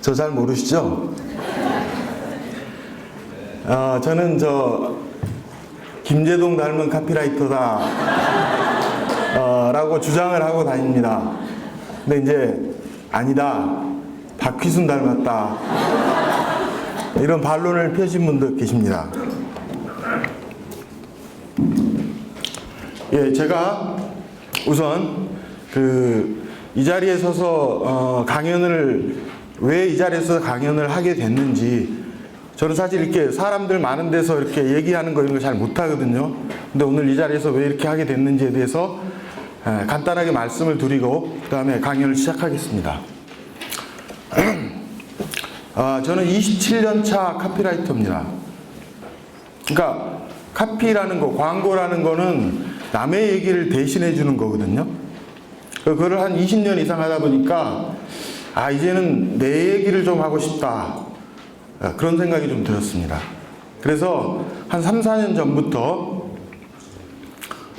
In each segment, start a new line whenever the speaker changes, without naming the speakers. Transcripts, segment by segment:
저 잘 모르시죠? 저는 김제동 닮은 카피라이터다 라고 주장을 하고 다닙니다. 근데 이제 아니다, 박휘순 닮았다, 이런 반론을 펴신 분도 계십니다. 예, 제가 우선 이 자리에 서서 왜 이 자리에서 강연을 하게 됐는지, 저는 사실 이렇게 사람들 많은 데서 이렇게 얘기하는 거 이런 거 잘 못하거든요. 근데 오늘 이 자리에서 왜 이렇게 하게 됐는지에 대해서 간단하게 말씀을 드리고 그 다음에 강연을 시작하겠습니다. 저는 27년 차 카피라이터입니다. 그러니까 카피라는 거, 광고라는 거는 남의 얘기를 대신해 주는 거거든요. 그거를 한 20년 이상 하다 보니까 이제는 내 얘기를 좀 하고 싶다, 그런 생각이 좀 들었습니다. 그래서 한 3, 4년 전부터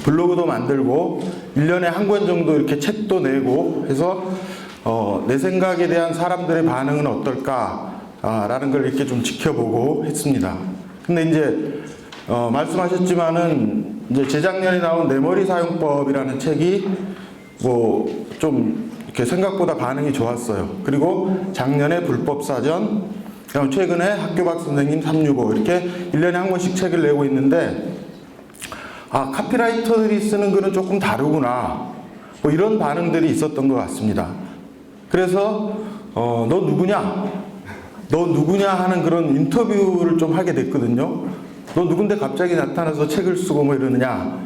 블로그도 만들고 1년에 한 권 정도 이렇게 책도 내고 해서 내 생각에 대한 사람들의 반응은 어떨까 라는 걸 이렇게 좀 지켜보고 했습니다. 근데 이제 말씀하셨지만은 이제 재작년에 나온 내 머리 사용법이라는 책이 좀 이렇게 생각보다 반응이 좋았어요. 그리고 작년에 불법사전, 최근에 학교박 선생님 365, 이렇게 1년에 한 권씩 책을 내고 있는데, 카피라이터들이 쓰는 글은 조금 다르구나, 이런 반응들이 있었던 것 같습니다. 그래서 너 누구냐 하는 그런 인터뷰를 좀 하게 됐거든요. 너 누군데 갑자기 나타나서 책을 쓰고 이러느냐.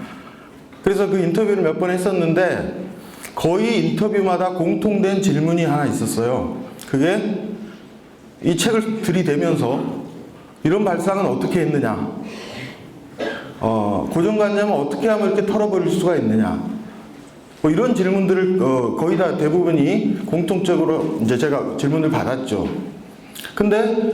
그래서 그 인터뷰를 몇 번 했었는데 거의 인터뷰마다 공통된 질문이 하나 있었어요. 그게 이 책을 들이대면서 이런 발상은 어떻게 했느냐, 고정관념은 어떻게 하면 이렇게 털어버릴 수가 있느냐, 이런 질문들을 거의 다 대부분이 공통적으로 이제 제가 질문을 받았죠. 근데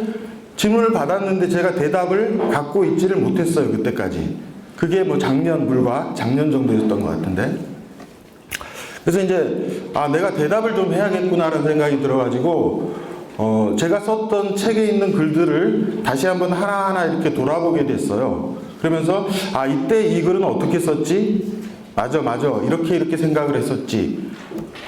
질문을 받았는데 제가 대답을 갖고 있지를 못했어요, 그때까지. 그게 불과 작년 정도였던 것 같은데. 그래서 이제 내가 대답을 좀 해야겠구나라는 생각이 들어가지고 제가 썼던 책에 있는 글들을 다시 한번 하나하나 이렇게 돌아보게 됐어요. 그러면서 이때 이 글은 어떻게 썼지? 맞아 이렇게 생각을 했었지.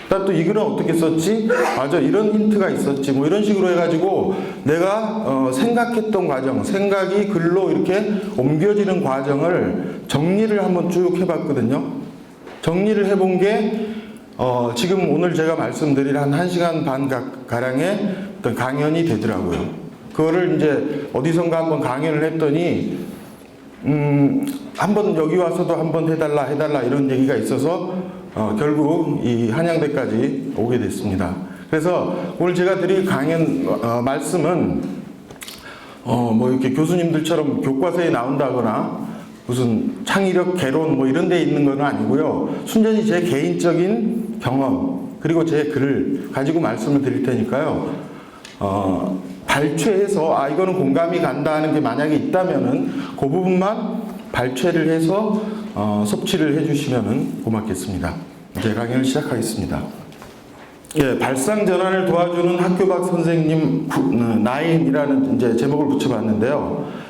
또 이 글은 어떻게 썼지? 맞아, 이런 힌트가 있었지. 이런 식으로 해가지고 내가 생각했던 과정, 생각이 글로 이렇게 옮겨지는 과정을 정리를 한번 쭉 해봤거든요. 정리를 해본 게 지금 오늘 제가 말씀드릴 한 1시간 반 가량의 어떤 강연이 되더라고요. 그거를 이제 어디선가 한번 강연을 했더니 한번 여기 와서도 한번 해달라 이런 얘기가 있어서 결국 이 한양대까지 오게 됐습니다. 그래서 오늘 제가 드릴 강연 말씀은 이렇게 교수님들처럼 교과서에 나온다거나 무슨 창의력 개론 이런 데 있는 건 아니고요. 순전히 제 개인적인 경험 그리고 제 글을 가지고 말씀을 드릴 테니까요. 발췌해서 이거는 공감이 간다 하는 게 만약에 있다면은 그 부분만 발췌를 해서 섭취를 해주시면은 고맙겠습니다. 이제 강연을 시작하겠습니다. 예, 발상 전환을 도와주는 학교박 선생님 9이라는 이제 제목을 붙여봤는데요.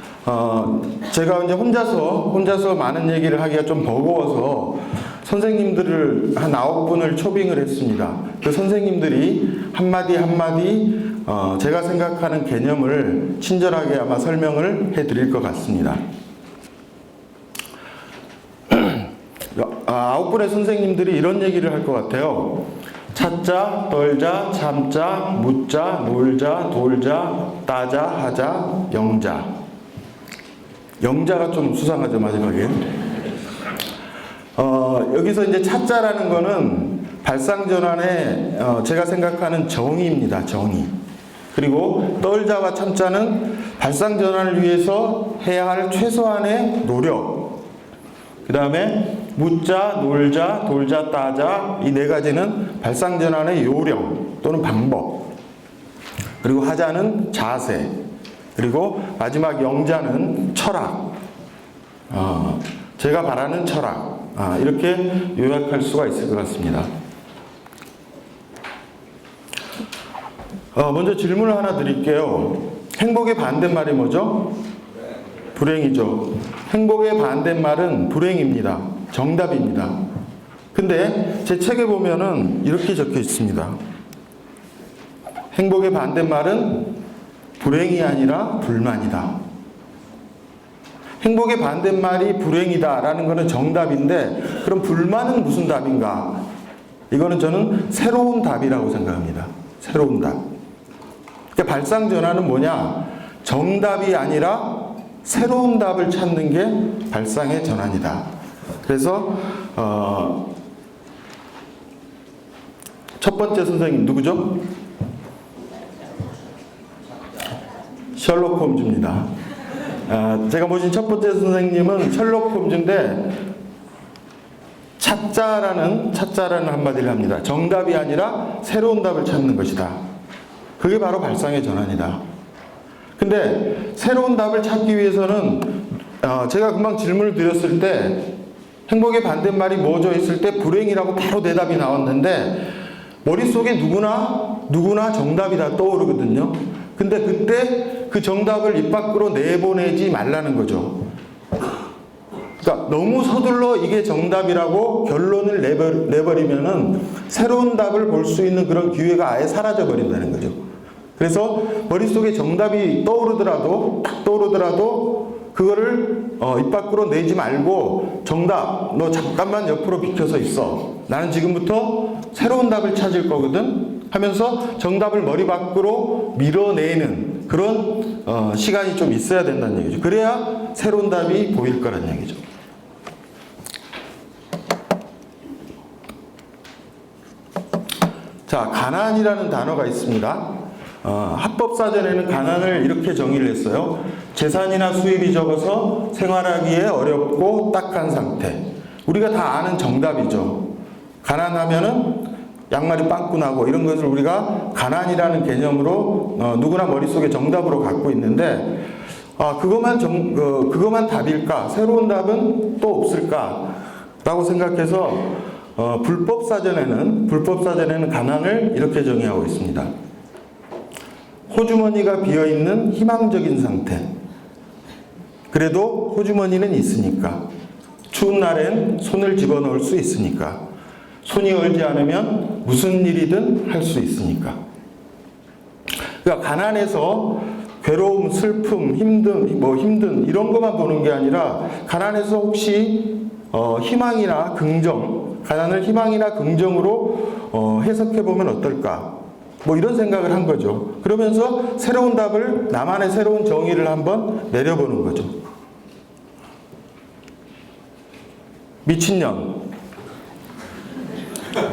제가 이제 혼자서 많은 얘기를 하기가 좀 버거워서 선생님들을 한 9분을 초빙을 했습니다. 그 선생님들이 한마디 제가 생각하는 개념을 친절하게 아마 설명을 해드릴 것 같습니다. 9분의 선생님들이 이런 얘기를 할 것 같아요. 찾자, 떨자, 참자, 묻자, 놀자, 돌자, 따자, 하자, 영자. 영자가 좀 수상하죠, 마지막에. 여기서 이제 찾자라는 거는 발상전환의 제가 생각하는 정의입니다, 정의. 그리고 떨자와 참자는 발상전환을 위해서 해야 할 최소한의 노력. 그 다음에 묻자, 놀자, 돌자, 따자, 이 4가지는 발상전환의 요령 또는 방법. 그리고 하자는 자세. 그리고 마지막 영자는 철학. 제가 바라는 철학. 이렇게 요약할 수가 있을 것 같습니다. 먼저 질문을 하나 드릴게요. 행복의 반대말이 뭐죠? 불행이죠. 행복의 반대말은 불행입니다. 정답입니다. 근데 제 책에 보면은 이렇게 적혀 있습니다. 행복의 반대말은 불행이 아니라 불만이다. 행복의 반대말이 불행이다 라는 것은 정답인데, 그럼 불만은 무슨 답인가? 이거는 저는 새로운 답이라고 생각합니다. 새로운 답. 그러니까 발상전환은 뭐냐? 정답이 아니라 새로운 답을 찾는 게 발상의 전환이다. 그래서 첫 번째 선생님 누구죠? 셜록 홈즈입니다. 제가 모신 첫 번째 선생님은 셜록 홈즈인데, 찾자라는 한마디를 합니다. 정답이 아니라 새로운 답을 찾는 것이다. 그게 바로 발상의 전환이다. 근데 새로운 답을 찾기 위해서는 제가 금방 질문을 드렸을 때 행복의 반대말이 뭐죠? 했을 때 불행이라고 바로 대답이 나왔는데, 머릿속에 누구나 정답이 다 떠오르거든요. 근데 그때 그 정답을 입 밖으로 내보내지 말라는 거죠. 그러니까 너무 서둘러 이게 정답이라고 결론을 내버리면은 새로운 답을 볼 수 있는 그런 기회가 아예 사라져 버린다는 거죠. 그래서 머릿속에 정답이 떠오르더라도 그거를 입 밖으로 내지 말고, 정답, 너 잠깐만 옆으로 비켜서 있어. 나는 지금부터 새로운 답을 찾을 거거든 하면서 정답을 머리 밖으로 밀어내는 그런 시간이 좀 있어야 된다는 얘기죠. 그래야 새로운 답이 보일 거란 얘기죠. 자, 가난이라는 단어가 있습니다. 합법사전에는 가난을 이렇게 정의를 했어요. 재산이나 수입이 적어서 생활하기에 어렵고 딱한 상태. 우리가 다 아는 정답이죠. 가난하면은 양말이 빵꾸 나고, 이런 것을 우리가 가난이라는 개념으로 누구나 머릿속에 정답으로 갖고 있는데, 그것만 답일까? 새로운 답은 또 없을까? 라고 생각해서 불법사전에는 가난을 이렇게 정의하고 있습니다. 호주머니가 비어있는 희망적인 상태. 그래도 호주머니는 있으니까. 추운 날엔 손을 집어넣을 수 있으니까. 손이 얼지 않으면 무슨 일이든 할 수 있으니까. 그러니까 가난해서 괴로움, 슬픔, 힘든 이런 것만 보는 게 아니라, 가난해서 혹시 희망이나 긍정, 가난을 희망이나 긍정으로 해석해 보면 어떨까? 이런 생각을 한 거죠. 그러면서 새로운 답을, 나만의 새로운 정의를 한번 내려보는 거죠. 미친년.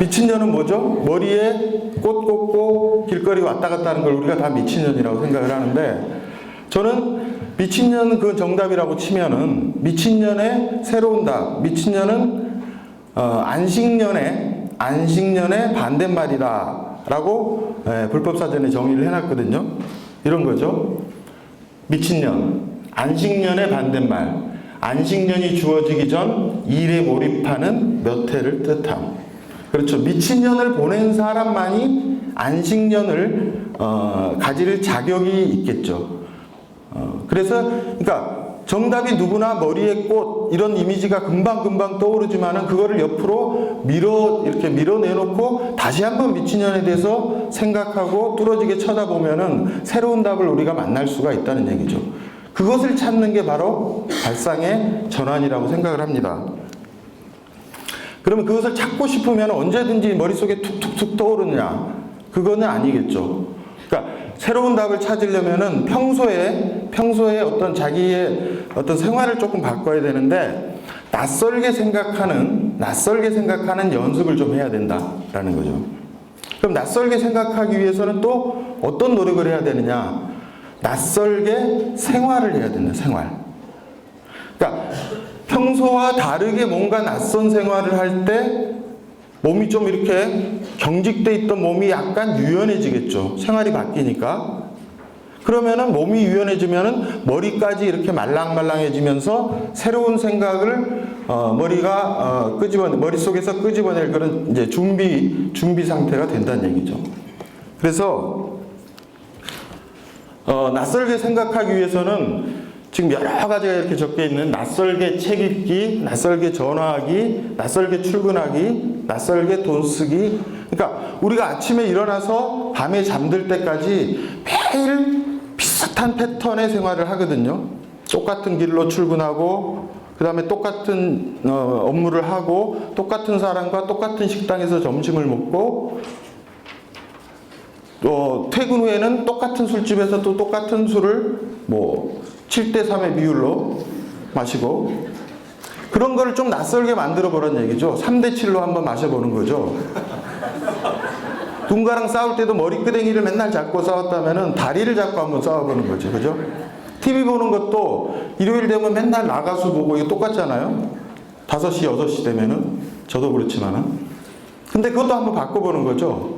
미친년은 뭐죠? 머리에 꽃 꽂고 길거리 왔다 갔다 하는 걸 우리가 다 미친년이라고 생각을 하는데, 저는 미친년은 그 정답이라고 치면은 미친년의 새로운 답, 미친년은 안식년의 반대말이다 라고 불법사전에 정의를 해놨거든요. 이런 거죠. 미친년, 안식년의 반대말. 안식년이 주어지기 전 일에 몰입하는 몇 해를 뜻함. 그렇죠. 미친년을 보낸 사람만이 안식년을 가질 자격이 있겠죠. 그러니까 정답이 누구나 머리에 꽃, 이런 이미지가 금방 떠오르지만은 그거를 옆으로 이렇게 밀어내놓고 다시 한번 미친년에 대해서 생각하고 뚫어지게 쳐다보면은 새로운 답을 우리가 만날 수가 있다는 얘기죠. 그것을 찾는 게 바로 발상의 전환이라고 생각을 합니다. 그러면 그것을 찾고 싶으면 언제든지 머릿속에 툭툭툭 떠오르느냐? 그거는 아니겠죠. 그러니까 새로운 답을 찾으려면은 평소에 어떤 자기의 어떤 생활을 조금 바꿔야 되는데, 낯설게 생각하는 연습을 좀 해야 된다라는 거죠. 그럼 낯설게 생각하기 위해서는 또 어떤 노력을 해야 되느냐? 낯설게 생활을 해야 된다. 생활. 그러니까 평소와 다르게 뭔가 낯선 생활을 할 때 몸이 좀 이렇게 경직돼 있던 몸이 약간 유연해지겠죠. 생활이 바뀌니까. 그러면은 몸이 유연해지면은 머리까지 이렇게 말랑말랑해지면서 새로운 생각을 머릿속에서 끄집어낼 그런 이제 준비 상태가 된다는 얘기죠. 그래서 낯설게 생각하기 위해서는 지금 여러 가지가 이렇게 적혀 있는 낯설게 책 읽기, 낯설게 전화하기, 낯설게 출근하기, 낯설게 돈 쓰기. 그러니까 우리가 아침에 일어나서 밤에 잠들 때까지 매일 비슷한 패턴의 생활을 하거든요. 똑같은 길로 출근하고, 그 다음에 똑같은 업무를 하고, 똑같은 사람과 똑같은 식당에서 점심을 먹고, 퇴근 후에는 똑같은 술집에서 또 똑같은 술을 7대3의 비율로 마시고, 그런 거를 좀 낯설게 만들어 보란 얘기죠. 3대7로 한번 마셔보는 거죠. 누군가랑 싸울 때도 머리끄댕이를 맨날 잡고 싸웠다면은 다리를 잡고 한번 싸워보는 거죠. 그죠? TV 보는 것도 일요일 되면 맨날 나가수 보고 이거 똑같잖아요. 5시, 6시 되면은. 저도 그렇지만은. 근데 그것도 한번 바꿔보는 거죠.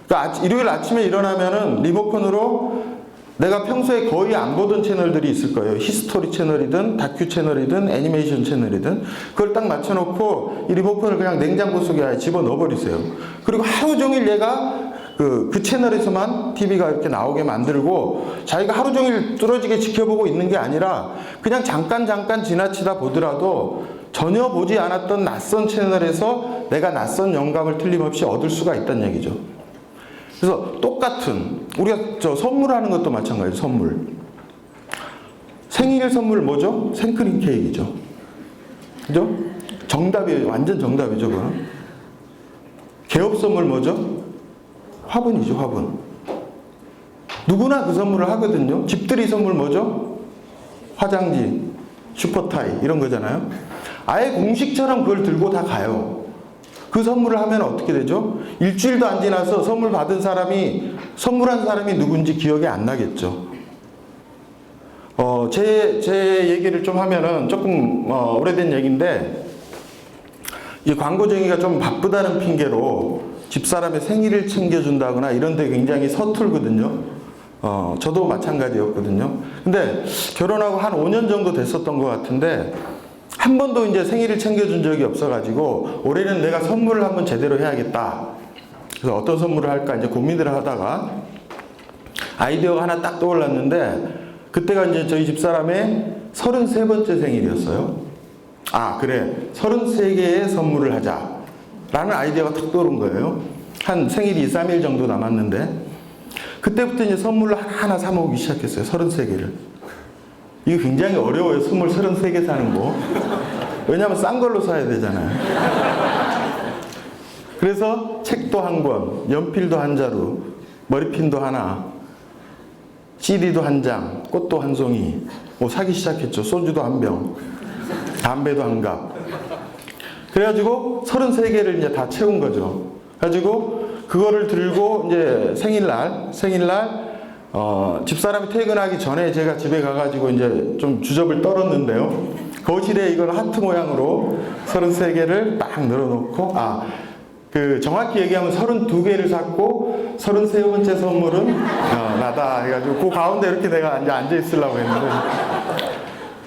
그러니까 일요일 아침에 일어나면은 리모컨으로 내가 평소에 거의 안 보던 채널들이 있을 거예요. 히스토리 채널이든 다큐 채널이든 애니메이션 채널이든 그걸 딱 맞춰놓고 이 리모컨을 그냥 냉장고 속에 아예 집어넣어버리세요. 그리고 하루 종일 얘가 그 채널에서만 TV가 이렇게 나오게 만들고 자기가 하루 종일 뚫어지게 지켜보고 있는 게 아니라 그냥 잠깐 지나치다 보더라도 전혀 보지 않았던 낯선 채널에서 내가 낯선 영감을 틀림없이 얻을 수가 있다는 얘기죠. 그래서 똑같은 우리가 선물하는 것도 마찬가지예요. 선물. 생일 선물 뭐죠? 생크림 케이크죠. 그죠? 정답이에요. 완전 정답이죠. 그건. 개업 선물 뭐죠? 화분이죠. 화분. 누구나 그 선물을 하거든요. 집들이 선물 뭐죠? 화장지, 슈퍼타이 이런 거잖아요. 아예 공식처럼 그걸 들고 다 가요. 그 선물을 하면 어떻게 되죠? 일주일도 안 지나서 선물한 사람이 누군지 기억이 안 나겠죠. 제 얘기를 좀 하면은 조금 오래된 얘기인데, 이 광고쟁이가 좀 바쁘다는 핑계로 집사람의 생일을 챙겨준다거나 이런 데 굉장히 서툴거든요. 저도 마찬가지였거든요. 근데 결혼하고 한 5년 정도 됐었던 것 같은데, 한 번도 이제 생일을 챙겨준 적이 없어가지고 올해는 내가 선물을 한번 제대로 해야겠다. 그래서 어떤 선물을 할까 이제 고민을 하다가 아이디어가 하나 딱 떠올랐는데, 그때가 이제 저희 집사람의 33번째 생일이었어요. 아, 그래. 33개의 선물을 하자. 라는 아이디어가 탁 떠오른 거예요. 한 생일이 2, 3일 정도 남았는데, 그때부터 이제 선물을 하나 사 모으기 시작했어요. 33개를. 이거 굉장히 어려워요. 선물 33개 사는 거. 왜냐하면 싼 걸로 사야 되잖아요. 그래서 책도 한 권, 연필도 한 자루, 머리핀도 하나, CD도 한 장, 꽃도 한 송이, 사기 시작했죠. 소주도 한 병, 담배도 한 갑. 그래가지고 33개를 이제 다 채운 거죠. 그래가지고 그거를 들고 이제 생일날, 집사람이 퇴근하기 전에 제가 집에 가가지고 이제 좀 주접을 떨었는데요. 거실에 이걸 하트 모양으로 33개를 딱 늘어놓고, 정확히 얘기하면 32개를 샀고, 33번째 선물은 나다 해가지고, 그 가운데 이렇게 내가 이제 앉아있으려고 했는데,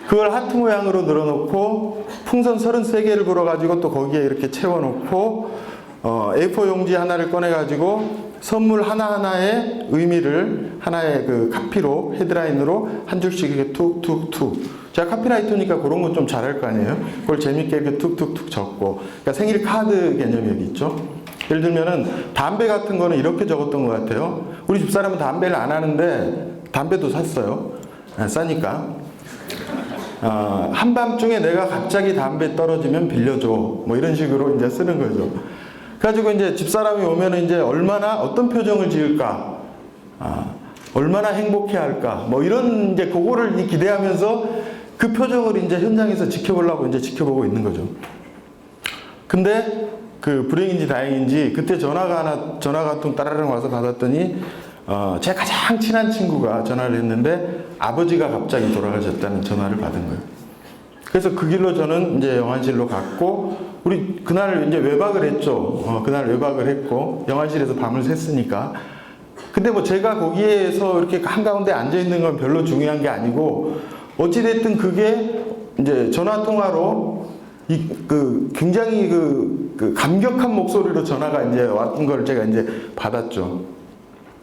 그걸 하트 모양으로 늘어놓고, 풍선 33개를 불어가지고 또 거기에 이렇게 채워놓고, A4 용지 하나를 꺼내가지고, 선물 하나하나의 의미를 하나의 그 카피로, 헤드라인으로 한 줄씩 이렇게 툭툭툭. 제가 카피라이터니까 그런 건 좀 잘할 거 아니에요? 그걸 재밌게 이렇게 툭툭툭 적고. 그러니까 생일 카드 개념이 여기 있죠? 예를 들면은 담배 같은 거는 이렇게 적었던 것 같아요. 우리 집사람은 담배를 안 하는데 담배도 샀어요. 싸니까. 한밤중에 내가 갑자기 담배 떨어지면 빌려줘. 뭐 이런 식으로 이제 쓰는 거죠. 그래가지고 이제 집사람이 오면은 이제 어떤 표정을 지을까, 얼마나 행복해 할까, 뭐 이런 이제 그거를 기대하면서 그 표정을 이제 현장에서 지켜보려고 이제 지켜보고 있는 거죠. 근데 그 불행인지 다행인지 그때 전화가 한 통 따라랑 와서 받았더니, 제 가장 친한 친구가 전화를 했는데 아버지가 갑자기 돌아가셨다는 전화를 받은 거예요. 그래서 그 길로 저는 이제 영안실로 갔고, 우리 그날 이제 외박을 했죠. 그날 외박을 했고, 영안실에서 밤을 샜으니까. 근데 뭐 제가 거기에서 이렇게 한가운데 앉아있는 건 별로 중요한 게 아니고, 어찌됐든 그게 이제 전화통화로 굉장히 그 감격한 목소리로 전화가 이제 왔던 걸 제가 이제 받았죠.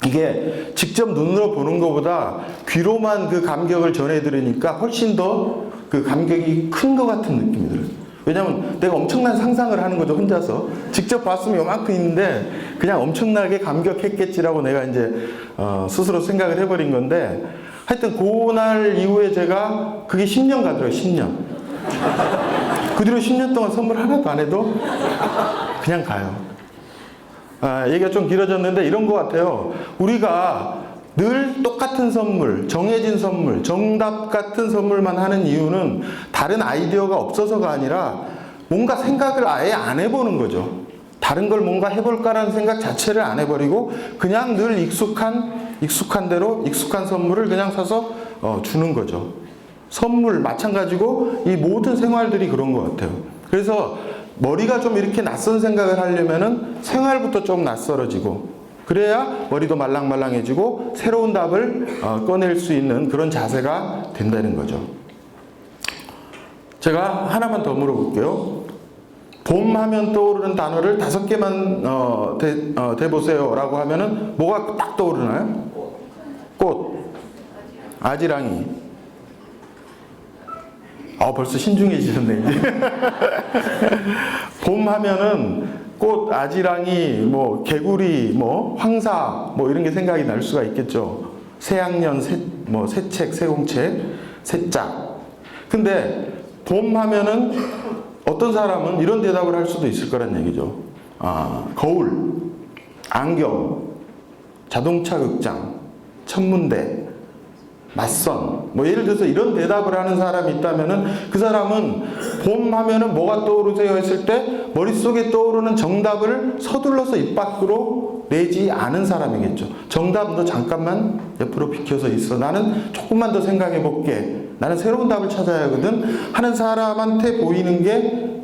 이게 직접 눈으로 보는 것보다 귀로만 그 감격을 전해 들으니까 훨씬 더 그 감격이 큰 것 같은 느낌이 들어요. 왜냐면 내가 엄청난 상상을 하는 거죠, 혼자서. 직접 봤으면 요만큼 있는데 그냥 엄청나게 감격했겠지라고 내가 이제 스스로 생각을 해버린 건데, 하여튼 그날 이후에 제가 그게 10년 가더라고요. 10년. 그 뒤로 10년 동안 선물 하나도 안 해도 그냥 가요. 얘기가 좀 길어졌는데 이런 것 같아요. 우리가 늘 똑같은 선물, 정해진 선물, 정답 같은 선물만 하는 이유는 다른 아이디어가 없어서가 아니라 뭔가 생각을 아예 안 해보는 거죠. 다른 걸 뭔가 해볼까라는 생각 자체를 안 해버리고 그냥 늘 익숙한 대로 익숙한 선물을 그냥 사서 주는 거죠. 선물 마찬가지고 이 모든 생활들이 그런 것 같아요. 그래서 머리가 좀 이렇게 낯선 생각을 하려면은 생활부터 좀 낯설어지고, 그래야 머리도 말랑말랑해지고 새로운 답을 꺼낼 수 있는 그런 자세가 된다는 거죠. 제가 하나만 더 물어볼게요. 봄 하면 떠오르는 단어를 5개만 대보세요 라고 하면은 뭐가 딱 떠오르나요? 꽃, 아지랑이. 벌써 신중해지셨네 이제. 봄 하면은 꽃, 아지랑이, 뭐 개구리, 뭐 황사, 뭐 이런 게 생각이 날 수가 있겠죠. 새학년, 새책, 새공책, 새짝. 근데 봄 하면은 어떤 사람은 이런 대답을 할 수도 있을 거란 얘기죠. 거울, 안경, 자동차 극장, 천문대, 맞선, 뭐 예를 들어서 이런 대답을 하는 사람이 있다면은 그 사람은 봄 하면은 뭐가 떠오르세요 했을 때 머릿속에 떠오르는 정답을 서둘러서 입 밖으로 내지 않은 사람이겠죠. 정답 너 잠깐만 옆으로 비켜서 있어. 나는 조금만 더 생각해 볼게. 나는 새로운 답을 찾아야 하거든 하는 사람한테 보이는 게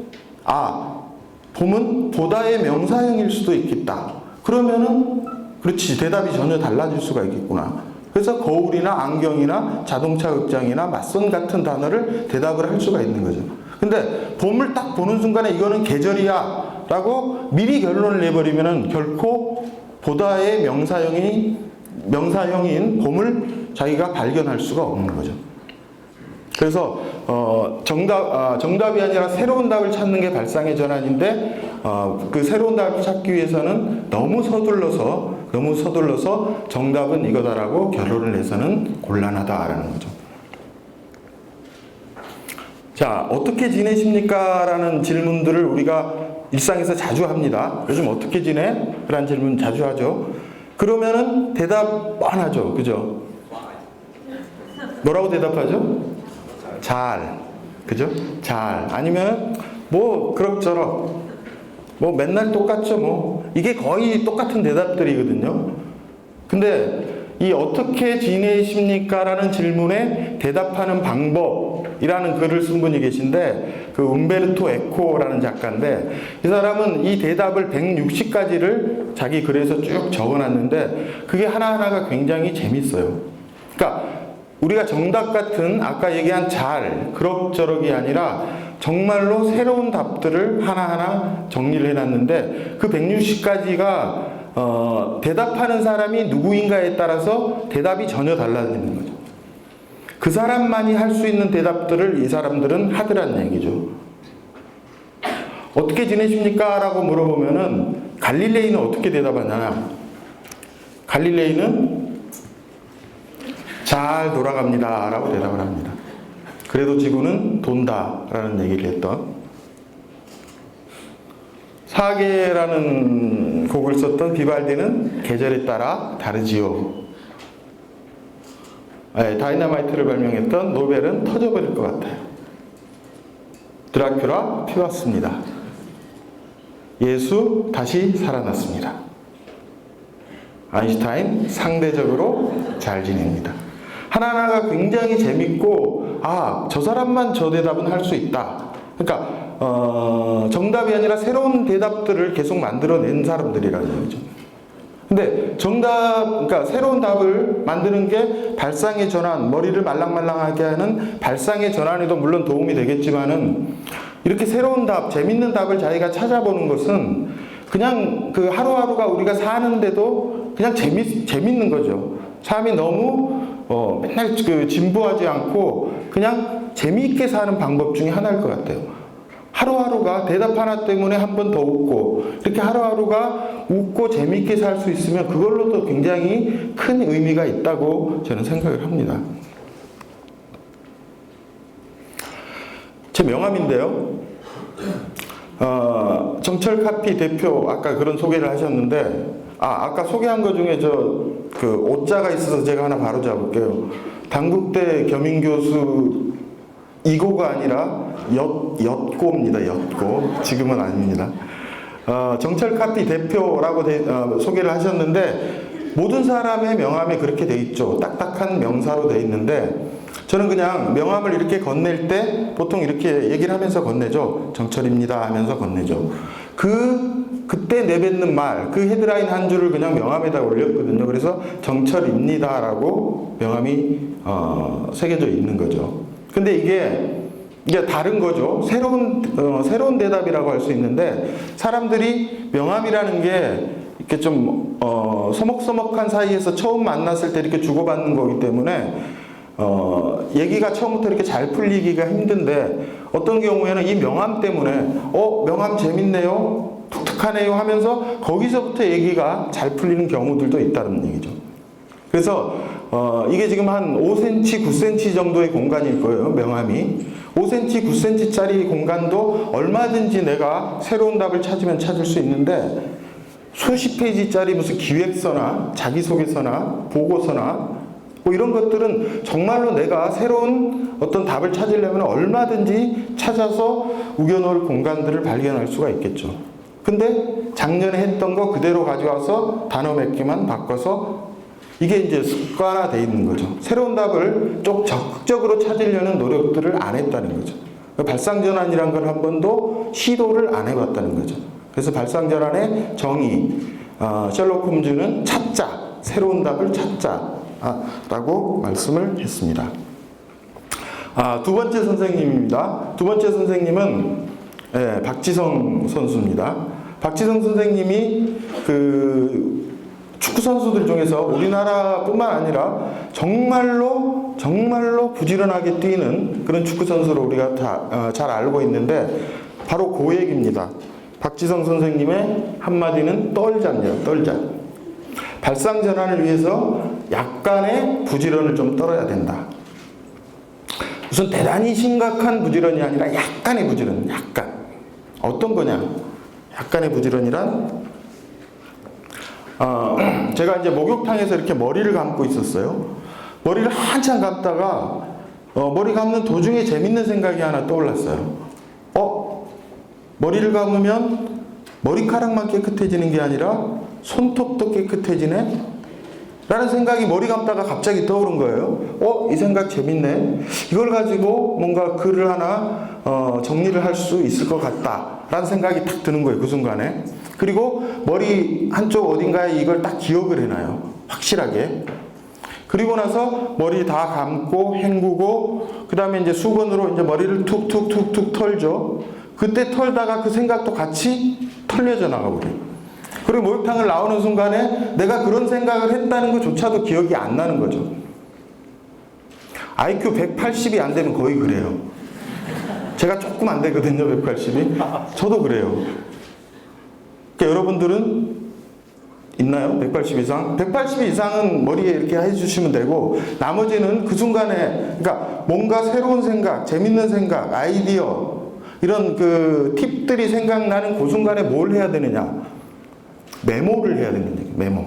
봄은 보다의 명사형일 수도 있겠다. 그러면은 그렇지, 대답이 전혀 달라질 수가 있겠구나. 그래서 거울이나 안경이나 자동차 극장이나 맞선 같은 단어를 대답을 할 수가 있는 거죠. 근데 봄을 딱 보는 순간에 이거는 계절이야 라고 미리 결론을 내버리면은 결코 보다의 명사형인 봄을 자기가 발견할 수가 없는 거죠. 그래서 정답이 아니라 새로운 답을 찾는 게 발상의 전환인데, 그 새로운 답을 찾기 위해서는 너무 서둘러서 정답은 이거다라고 결론을 내서는 곤란하다라는 거죠. 자, 어떻게 지내십니까? 라는 질문들을 우리가 일상에서 자주 합니다. 요즘 어떻게 지내? 라는 질문 자주 하죠. 그러면은 대답 뻔하죠. 그죠? 뭐라고 대답하죠? 잘. 그죠? 잘. 아니면 뭐 그럭저럭. 뭐 맨날 똑같죠. 뭐 이게 거의 똑같은 대답들이거든요. 근데 이 어떻게 지내십니까? 라는 질문에 대답하는 방법이라는 글을 쓴 분이 계신데, 그 움베르토 에코라는 작가인데, 이 사람은 이 대답을 160가지를 자기 글에서 쭉 적어놨는데 그게 하나하나가 굉장히 재밌어요. 그러니까 우리가 정답 같은 아까 얘기한 잘, 그럭저럭이 아니라 정말로 새로운 답들을 하나하나 정리를 해놨는데, 그 160가지가 대답하는 사람이 누구인가에 따라서 대답이 전혀 달라지는 거죠. 그 사람만이 할 수 있는 대답들을 이 사람들은 하더란 얘기죠. 어떻게 지내십니까? 라고 물어보면은 갈릴레이는 어떻게 대답하냐. 갈릴레이는 잘 돌아갑니다 라고 대답을 합니다. 그래도 지구는 돈다 라는 얘기를 했던, 사계라는 곡을 썼던 비발디는 계절에 따라 다르지요. 다이너마이트를 발명했던 노벨은 터져버릴 것 같아요. 드라큘라 피웠습니다. 예수 다시 살아났습니다. 아인슈타인 상대적으로 잘 지냅니다. 하나하나가 굉장히 재밌고, 저 사람만 저 대답은 할 수 있다. 그러니까 정답이 아니라 새로운 대답들을 계속 만들어낸 사람들이라는 거죠. 근데 그러니까 새로운 답을 만드는 게 발상의 전환, 머리를 말랑말랑하게 하는 발상의 전환에도 물론 도움이 되겠지만은, 이렇게 새로운 답, 재밌는 답을 자기가 찾아보는 것은 그냥 그 하루하루가 우리가 사는데도 그냥 재밌는 거죠. 삶이 너무 맨날 그 진부하지 않고 그냥 재미있게 사는 방법 중에 하나일 것 같아요. 하루하루가 대답 하나 때문에 한 번 더 웃고, 이렇게 하루하루가 웃고 재미있게 살 수 있으면 그걸로도 굉장히 큰 의미가 있다고 저는 생각을 합니다. 제 명함인데요. 정철 카피 대표 아까 그런 소개를 하셨는데, 아까 소개한 것 중에 그 오자가 있어서 제가 하나 바로 잡을게요. 단국대 겸임교수 이고가 아니라 엿고입니다. 엿고. 지금은 아닙니다. 정철 카피 대표라고 소개를 하셨는데, 모든 사람의 명함에 그렇게 돼 있죠. 딱딱한 명사로 돼 있는데, 저는 그냥 명함을 이렇게 건넬 때 보통 이렇게 얘기를 하면서 건네죠. 정철입니다 하면서 건네죠. 그때 내뱉는 말, 그 헤드라인 한 줄을 그냥 명함에다 올렸거든요. 그래서 정철입니다라고 명함이 새겨져 있는 거죠. 근데 이게 다른 거죠. 새로운 대답이라고 할 수 있는데, 사람들이 명함이라는 게 이렇게 좀 서먹서먹한 사이에서 처음 만났을 때 이렇게 주고받는 거기 때문에 얘기가 처음부터 이렇게 잘 풀리기가 힘든데, 어떤 경우에는 이 명함 때문에 명함 재밌네요, 독특하네요 하면서 거기서부터 얘기가 잘 풀리는 경우들도 있다는 얘기죠. 그래서 이게 지금 한 5cm, 9cm 정도의 공간일 거예요. 명함이 5cm, 9cm짜리 공간도 얼마든지 내가 새로운 답을 찾으면 찾을 수 있는데, 수십 페이지짜리 무슨 기획서나 자기소개서나 보고서나 뭐 이런 것들은 정말로 내가 새로운 어떤 답을 찾으려면 얼마든지 찾아서 우겨놓을 공간들을 발견할 수가 있겠죠. 근데 작년에 했던 거 그대로 가져와서 단어 몇 개만 바꿔서, 이게 이제 습관화되어 있는 거죠. 새로운 답을 좀 적극적으로 찾으려는 노력들을 안 했다는 거죠. 발상전환이란 걸 한 번도 시도를 안 해봤다는 거죠. 그래서 발상전환의 정의, 셜록 홈즈는 찾자, 새로운 답을 찾자 라고 말씀을 했습니다. 두 번째 선생님입니다. 두 번째 선생님은 박지성 선수입니다. 박지성 선생님이 그 축구 선수들 중에서 우리나라뿐만 아니라 정말로 부지런하게 뛰는 그런 축구 선수로 우리가 다 잘 알고 있는데, 바로 그 얘기입니다. 박지성 선생님의 한마디는 떨자입니다. 떨자. 발상 전환을 위해서 약간의 부지런을 좀 떨어야 된다. 무슨 대단히 심각한 부지런이 아니라 약간의 부지런, 약간. 어떤 거냐? 약간의 부지런이란, 제가 이제 목욕탕에서 이렇게 머리를 감고 있었어요. 머리를 한참 감다가 머리 감는 도중에 재밌는 생각이 하나 떠올랐어요. 머리를 감으면 머리카락만 깨끗해지는 게 아니라 손톱도 깨끗해지네? 라는 생각이 머리 감다가 갑자기 떠오른 거예요. 이 생각 재밌네. 이걸 가지고 뭔가 글을 하나 정리를 할 수 있을 것 같다 라는 생각이 딱 드는 거예요, 그 순간에. 그리고 머리 한쪽 어딘가에 이걸 딱 기억을 해놔요, 확실하게. 그리고 나서 머리 다 감고 헹구고, 그 다음에 이제 수건으로 이제 머리를 툭툭툭툭 털죠. 그때 털다가 그 생각도 같이 털려져 나가버려요. 그리고 목욕탕을 나오는 순간에 내가 그런 생각을 했다는 것조차도 기억이 안 나는 거죠. IQ 180이 안 되면 거의 그래요. 제가 조금 안 되거든요, 180이. 저도 그래요. 그러니까 여러분들은 있나요? 180 이상? 180 이상은 머리에 이렇게 해주시면 되고, 나머지는 그 순간에, 그러니까 뭔가 새로운 생각, 재밌는 생각, 아이디어, 이런 그 팁들이 생각나는 그 순간에 뭘 해야 되느냐? 메모를 해야 되는 얘기예요. 메모.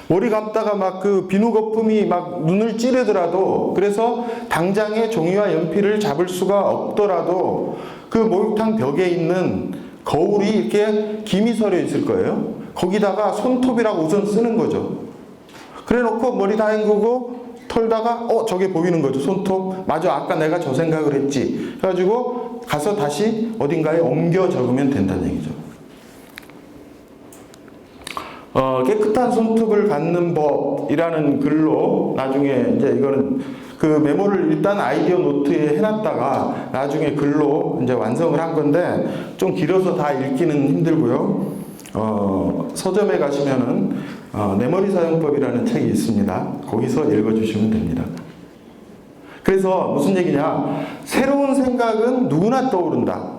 머리 감다가 막 그 비누 거품이 막 눈을 찌르더라도, 그래서 당장에 종이와 연필을 잡을 수가 없더라도 그 목욕탕 벽에 있는 거울이 이렇게 김이 서려 있을 거예요. 거기다가 손톱이라고 우선 쓰는 거죠. 그래 놓고 머리 다 헹구고 털다가 저게 보이는 거죠, 손톱. 맞아, 아까 내가 저 생각을 했지. 그래가지고 가서 다시 어딘가에 옮겨 적으면 된다는 얘기죠. 깨끗한 손톱을 갖는 법이라는 글로 나중에 이제 이거는 그 메모를 일단 아이디어 노트에 해놨다가 나중에 글로 이제 완성을 한 건데, 좀 길어서 다 읽기는 힘들고요. 서점에 가시면은 내 머리 사용법이라는 책이 있습니다. 거기서 읽어주시면 됩니다. 그래서 무슨 얘기냐? 새로운 생각은 누구나 떠오른다.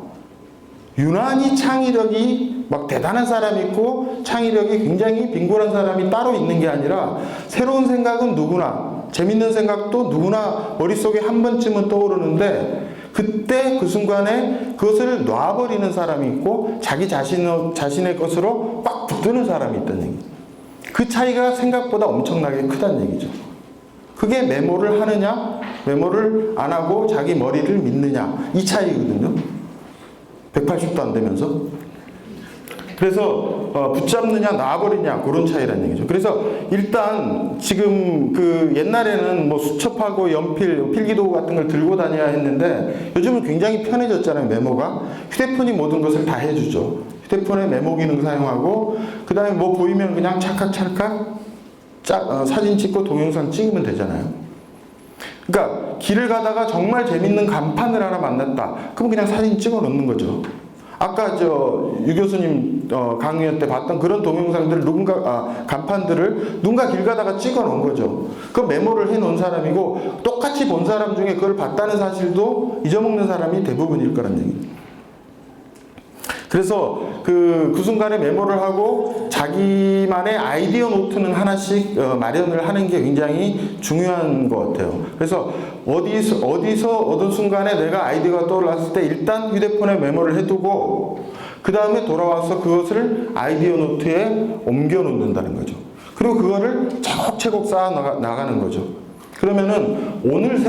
유난히 창의력이 막 대단한 사람이 있고 창의력이 굉장히 빈곤한 사람이 따로 있는 게 아니라 새로운 생각은 누구나, 재밌는 생각도 누구나 머릿속에 한 번쯤은 떠오르는데 그때 그 순간에 그것을 놔버리는 사람이 있고 자기 자신의 것으로 꽉 붙드는 사람이 있다는 얘기죠. 그 차이가 생각보다 엄청나게 크다는 얘기죠. 그게 메모를 하느냐, 메모를 안 하고 자기 머리를 믿느냐, 이 차이거든요. 180도 안 되면서. 그래서 붙잡느냐 놔버리냐 그런 차이라는 얘기죠. 그래서 일단 지금 그 옛날에는 뭐 수첩하고 연필, 필기도구 같은 걸 들고 다녀야 했는데 요즘은 굉장히 편해졌잖아요. 메모가. 휴대폰이 모든 것을 다 해주죠. 휴대폰에 메모 기능 사용하고 그 다음에 뭐 보이면 그냥 찰칵찰칵 사진 찍고 동영상 찍으면 되잖아요. 그러니까 길을 가다가 정말 재밌는 간판을 하나 만났다. 그럼 그냥 사진 찍어 놓는 거죠. 아까 유 교수님 강의 때 봤던 그런 동영상들을 간판들을 누군가 길 가다가 찍어 놓은 거죠. 그 메모를 해 놓은 사람이고 똑같이 본 사람 중에 그걸 봤다는 사실도 잊어먹는 사람이 대부분일 거란 얘기죠. 그래서 그 순간에 메모를 하고 자기만의 아이디어 노트는 하나씩 마련을 하는 게 굉장히 중요한 것 같아요. 그래서 어디서 어떤 순간에 내가 아이디어가 떠올랐을 때 일단 휴대폰에 메모를 해두고 그 다음에 돌아와서 그것을 아이디어 노트에 옮겨 놓는다는 거죠. 그리고 그거를 차곡차곡 쌓아 나가는 거죠. 그러면은 오늘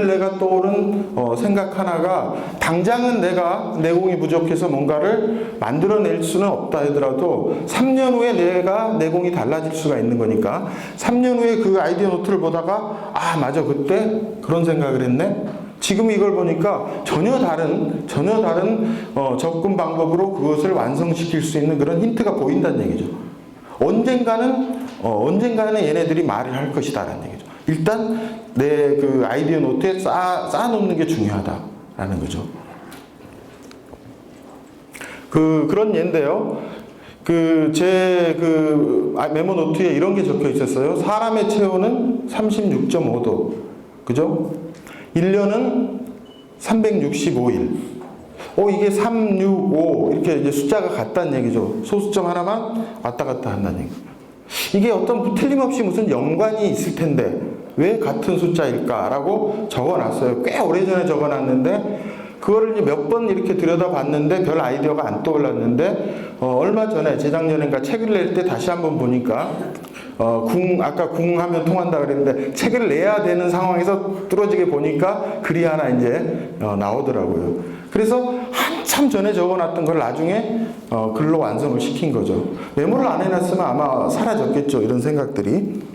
내가 떠오른 생각 하나가 당장은 내가 내공이 부족해서 뭔가를 만들어낼 수는 없다 하더라도 3년 후에 내가 내공이 달라질 수가 있는 거니까 3년 후에 그 아이디어 노트를 보다가 맞아 그때 그런 생각을 했네. 지금 이걸 보니까 전혀 다른 접근 방법으로 그것을 완성시킬 수 있는 그런 힌트가 보인다는 얘기죠. 언젠가는 얘네들이 말을 할 것이다라는 얘기죠. 일단 내 그 아이디어 노트에 쌓아놓는 게 중요하다라는 거죠. 그런 예인데요. 제 메모 노트에 이런 게 적혀 있었어요. 사람의 체온은 36.5도. 그죠? 1년은 365일. 이게 365 이렇게 이제 숫자가 같다는 얘기죠. 소수점 하나만 왔다 갔다 한다는 얘기. 이게 어떤 틀림없이 무슨 연관이 있을 텐데 왜 같은 숫자일까라고 적어놨어요. 꽤 오래전에 적어놨는데 그거를 이제 몇 번 이렇게 들여다봤는데 별 아이디어가 안 떠올랐는데 얼마 전에 재작년인가 책을 낼 때 다시 한번 보니까 아까 궁 하면 통한다 그랬는데 책을 내야 되는 상황에서 뚫어지게 보니까 글이 하나 이제 나오더라고요. 그래서 한참 전에 적어놨던 걸 나중에 글로 완성을 시킨 거죠. 메모를 안 해놨으면 아마 사라졌겠죠. 이런 생각들이.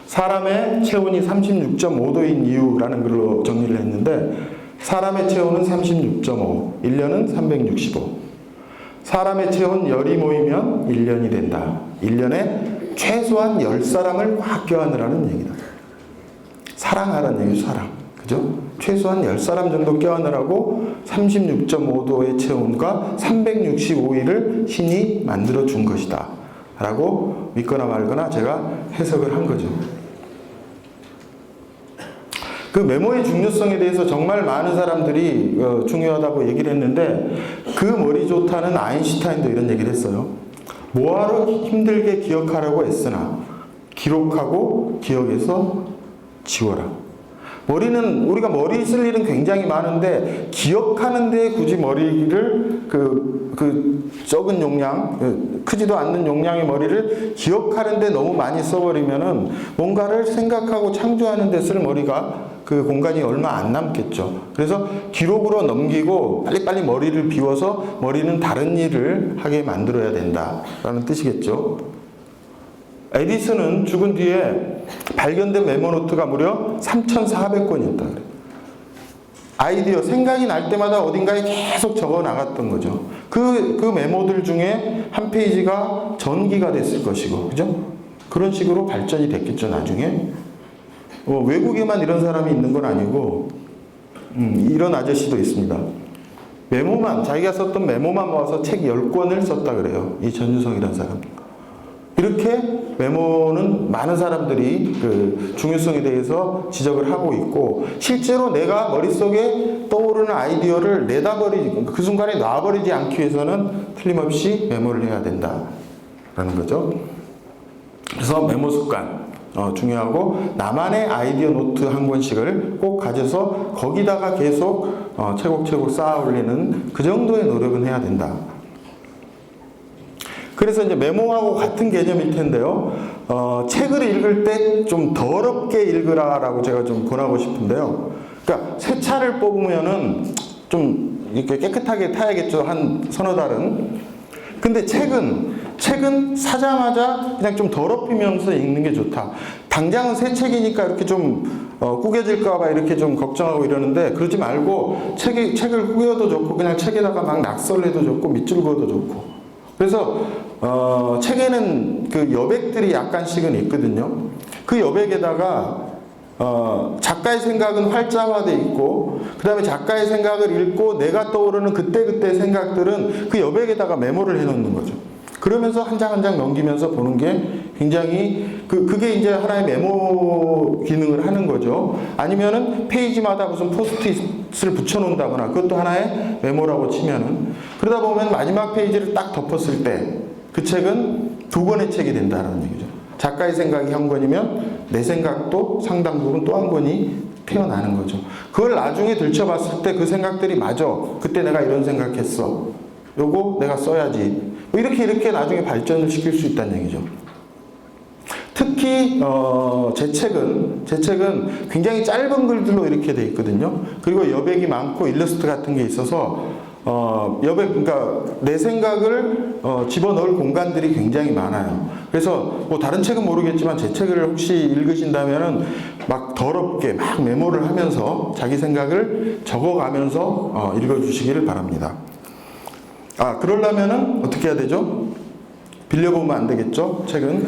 사람의 체온이 36.5도인 이유라는 글로 정리를 했는데 사람의 체온은 36.5, 1년은 365. 사람의 체온 열이 모이면 1년이 된다. 1년에 최소한 10사람을 꽉 껴안으라는 얘기다. 사랑하라는 얘기죠. 사랑. 그죠? 최소한 10사람 정도 껴안으라고 36.5도의 체온과 365일을 신이 만들어 준 것이다. 라고 믿거나 말거나 제가 해석을 한 거죠. 그 메모의 중요성에 대해서 정말 많은 사람들이 중요하다고 얘기를 했는데 그 머리 좋다는 아인슈타인도 이런 얘기를 했어요. 뭐하러 힘들게 기억하라고 애쓰나 기록하고 기억해서 지워라. 우리가 머리 쓸 일은 굉장히 많은데 기억하는 데 굳이 머리를 적은 용량, 크지도 않는 용량의 머리를 기억하는 데 너무 많이 써버리면은 뭔가를 생각하고 창조하는 데 쓸 머리가 그 공간이 얼마 안 남겠죠. 그래서 기록으로 넘기고 빨리빨리 머리를 비워서 머리는 다른 일을 하게 만들어야 된다라는 뜻이겠죠. 에디슨은 죽은 뒤에 발견된 메모노트가 무려 3,400권이었다 그래요. 아이디어, 생각이 날 때마다 어딘가에 계속 적어 나갔던 거죠. 그 메모들 중에 한 페이지가 전기가 됐을 것이고, 그죠? 그런 식으로 발전이 됐겠죠, 나중에. 외국에만 이런 사람이 있는 건 아니고, 이런 아저씨도 있습니다. 자기가 썼던 메모만 모아서 책 10권을 썼다 그래요. 이 전유성이라는 사람. 이렇게 메모는 많은 사람들이 그 중요성에 대해서 지적을 하고 있고, 실제로 내가 머릿속에 떠오르는 아이디어를 내다버리지, 그 순간에 놔버리지 않기 위해서는 틀림없이 메모를 해야 된다라는 거죠. 그래서 메모 습관 중요하고, 나만의 아이디어 노트 한 권씩을 꼭 가져서 거기다가 계속 차곡차곡 쌓아 올리는 그 정도의 노력은 해야 된다. 그래서 이제 메모하고 같은 개념일 텐데요. 책을 읽을 때 좀 더럽게 읽으라라고 제가 좀 권하고 싶은데요. 그러니까 새 차를 뽑으면은 좀 이렇게 깨끗하게 타야겠죠. 한 서너 달은. 근데 책은 사자마자 그냥 좀 더럽히면서 읽는 게 좋다. 당장은 새 책이니까 이렇게 좀 구겨질까봐 이렇게 좀 걱정하고 이러는데, 그러지 말고 책을 구겨도 좋고 그냥 책에다가 막 낙서를 해도 좋고 밑줄 그어도 좋고. 그래서 책에는 그 여백들이 약간씩은 있거든요. 그 여백에다가 작가의 생각은 활자화돼 있고, 그 다음에 작가의 생각을 읽고 내가 떠오르는 그때그때 생각들은 그 여백에다가 메모를 해놓는 거죠. 그러면서 한 장 한 장 넘기면서 보는 게 굉장히 그게 이제 하나의 메모 기능을 하는 거죠. 아니면은 페이지마다 무슨 포스트잇을 붙여놓는다거나, 그것도 하나의 메모라고 치면은, 그러다 보면 마지막 페이지를 딱 덮었을 때 그 책은 두 권의 책이 된다는 얘기죠. 작가의 생각이 한 권이면 내 생각도 상당 부분 또 한 권이 태어나는 거죠. 그걸 나중에 들춰봤을 때 그 생각들이 맞아. 그때 내가 이런 생각했어. 요거 내가 써야지. 뭐 이렇게 나중에 발전을 시킬 수 있다는 얘기죠. 특히 제 책은 굉장히 짧은 글들로 이렇게 돼 있거든요. 그리고 여백이 많고 일러스트 같은 게 있어서 그러니까 내 생각을 집어넣을 공간들이 굉장히 많아요. 그래서 뭐 다른 책은 모르겠지만 제 책을 혹시 읽으신다면은 막 더럽게 막 메모를 하면서 자기 생각을 적어가면서 읽어주시기를 바랍니다. 그러려면은 어떻게 해야 되죠? 빌려보면 안 되겠죠? 책은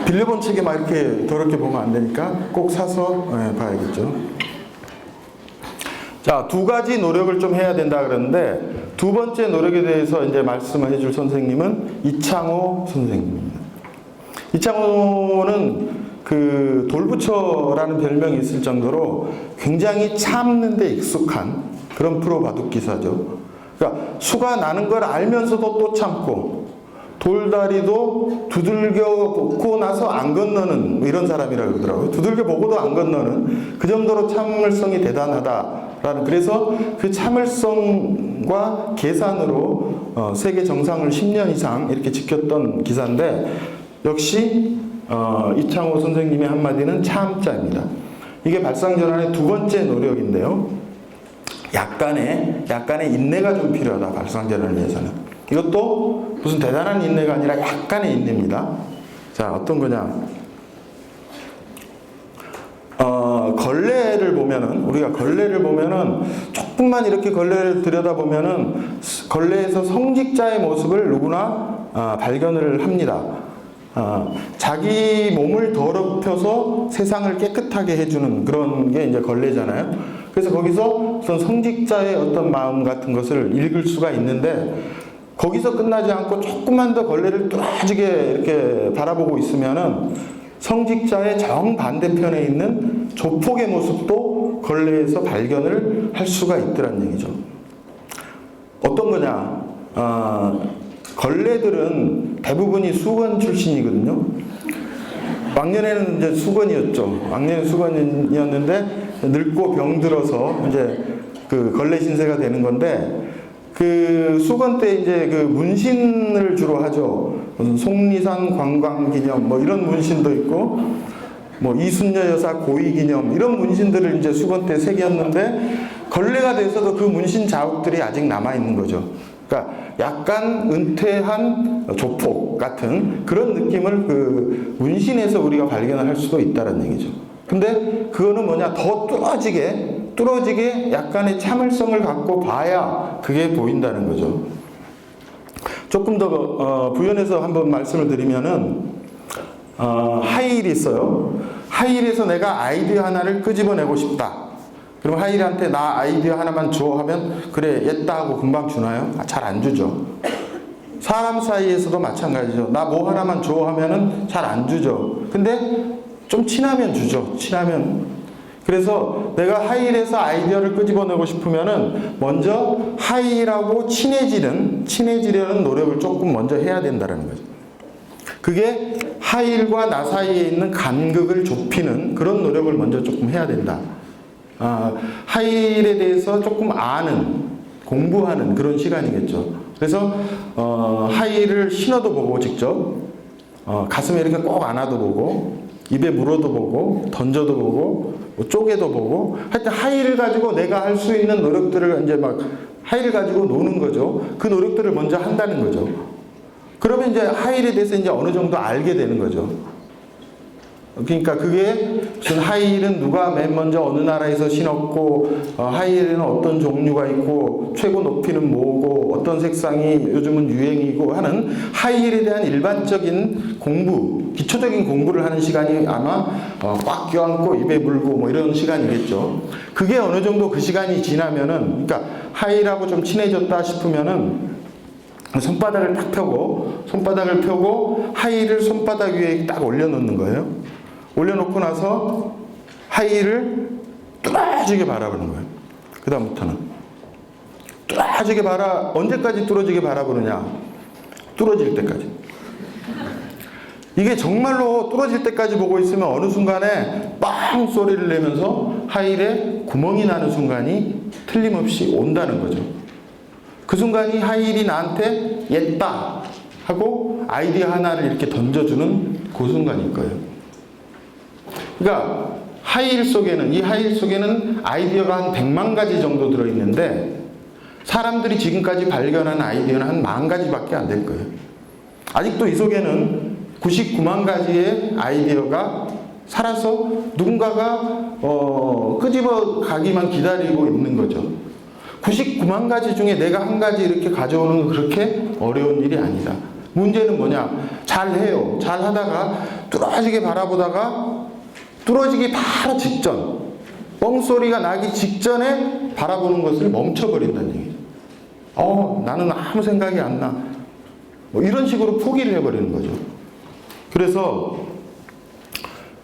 빌려본 책에 막 이렇게 더럽게 보면 안 되니까 꼭 사서 봐야겠죠. 자, 두 가지 노력을 좀 해야 된다 그러는데, 두 번째 노력에 대해서 이제 말씀을 해줄 선생님은 이창호 선생님입니다. 이창호는 그 돌부처라는 별명이 있을 정도로 굉장히 참는 데 익숙한 그런 프로 바둑 기사죠. 그러니까 수가 나는 걸 알면서도 또 참고, 돌다리도 두들겨 보고 나서 안 건너는 뭐 이런 사람이라고 그러더라고요. 두들겨 보고도 안 건너는 그 정도로 참을성이 대단하다라는, 그래서 그 참을성과 계산으로 세계 정상을 10년 이상 이렇게 지켰던 기사인데, 역시 이창호 선생님의 한마디는 참자입니다. 이게 발상전환의 두 번째 노력인데요. 약간의 인내가 좀 필요하다, 발상전환을 위해서는. 이것도 무슨 대단한 인내가 아니라 약간의 인내입니다. 자, 어떤 거냐. 우리가 걸레를 보면은, 조금만 이렇게 걸레를 들여다보면은, 걸레에서 성직자의 모습을 누구나 발견을 합니다. 자기 몸을 더럽혀서 세상을 깨끗하게 해주는 그런 게 이제 걸레잖아요. 그래서 거기서 어떤 성직자의 어떤 마음 같은 것을 읽을 수가 있는데, 거기서 끝나지 않고 조금만 더 걸레를 뚜렷하게 이렇게 바라보고 있으면은 성직자의 정반대편에 있는 조폭의 모습도 걸레에서 발견을 할 수가 있더란 얘기죠. 어떤 거냐? 걸레들은 대부분이 수건 출신이거든요. 왕년에는 이제 수건이었죠. 왕년에 수건이었는데 늙고 병들어서 이제 그 걸레 신세가 되는 건데, 그 수건 때 이제 그 문신을 주로 하죠. 무슨 속리산 관광기념 뭐 이런 문신도 있고, 뭐 이순녀 여사 고위기념 이런 문신들을 이제 수건 때 새겼는데, 걸레가 돼서도 그 문신 자국들이 아직 남아 있는 거죠. 그러니까 약간 은퇴한 조폭 같은 그런 느낌을 그 문신에서 우리가 발견을 할 수도 있다는 얘기죠. 근데 그거는 뭐냐, 더 뚫어지게 약간의 참을성을 갖고 봐야 그게 보인다는 거죠. 조금 더 부연해서 한번 말씀을 드리면은, 하이힐이 있어요. 하이힐에서 내가 아이디어 하나를 끄집어내고 싶다. 그럼 하이힐한테 나 아이디어 하나만 줘 하면, 그래, 옛다 하고 금방 주나요? 잘 안 주죠. 사람 사이에서도 마찬가지죠. 나 뭐 하나만 줘 하면은 잘 안 주죠. 근데 좀 친하면 주죠. 친하면. 그래서 내가 하이힐에서 아이디어를 끄집어내고 싶으면은 먼저 하이힐하고 친해지려는 노력을 조금 먼저 해야 된다는 거죠. 그게 하이힐과 나 사이에 있는 간극을 좁히는 그런 노력을 먼저 조금 해야 된다. 하이힐에 대해서 조금 공부하는 그런 시간이겠죠. 그래서 하이힐을 신어도 보고 직접 가슴에 이렇게 꼭 안아도 보고 입에 물어도 보고 던져도 보고 뭐 쪼개도 보고 하여튼 하이힐을 가지고 내가 할 수 있는 노력들을 이제 막 하이힐을 가지고 노는 거죠. 그 노력들을 먼저 한다는 거죠. 그러면 이제 하이힐에 대해서 이제 어느 정도 알게 되는 거죠. 그러니까 그게 무슨 하이힐은 누가 맨 먼저 어느 나라에서 신었고 하이힐에는 어떤 종류가 있고 최고 높이는 뭐고 어떤 색상이 요즘은 유행이고 하는 하이힐에 대한 일반적인 공부, 기초적인 공부를 하는 시간이 아마 꽉 껴안고 입에 물고 뭐 이런 시간이겠죠. 그게 어느 정도 그 시간이 지나면은 그러니까 하이힐하고 좀 친해졌다 싶으면은 손바닥을 딱 펴고 하이힐을 손바닥 위에 딱 올려놓는 거예요. 올려놓고 나서 하이힐을 뚫어지게 바라보는 거예요. 그 다음부터는 뚫어지게 언제까지 뚫어지게 바라보느냐? 뚫어질 때까지. 이게 정말로 뚫어질 때까지 보고 있으면 어느 순간에 빵 소리를 내면서 하이힐에 구멍이 나는 순간이 틀림없이 온다는 거죠. 그 순간이 하이힐이 나한테 옛다 하고 아이디어 하나를 이렇게 던져주는 그 순간일 거예요. 그러니까 이 하이힐 속에는 아이디어가 한 100만 가지 정도 들어있는데 사람들이 지금까지 발견한 아이디어는 한 10,000 가지밖에 안 될 거예요. 아직도 이 속에는 99만 가지의 아이디어가 살아서 누군가가 끄집어 가기만 기다리고 있는 거죠. 99만 가지 중에 내가 한 가지 이렇게 가져오는 건 그렇게 어려운 일이 아니다. 문제는 뭐냐? 잘해요. 잘하다가 뚫어지게 바라보다가 뚫어지기 바로 직전, 뻥소리가 나기 직전에 바라보는 것을 멈춰버린다는 얘기죠. 나는 아무 생각이 안 나. 뭐 이런 식으로 포기를 해버리는 거죠. 그래서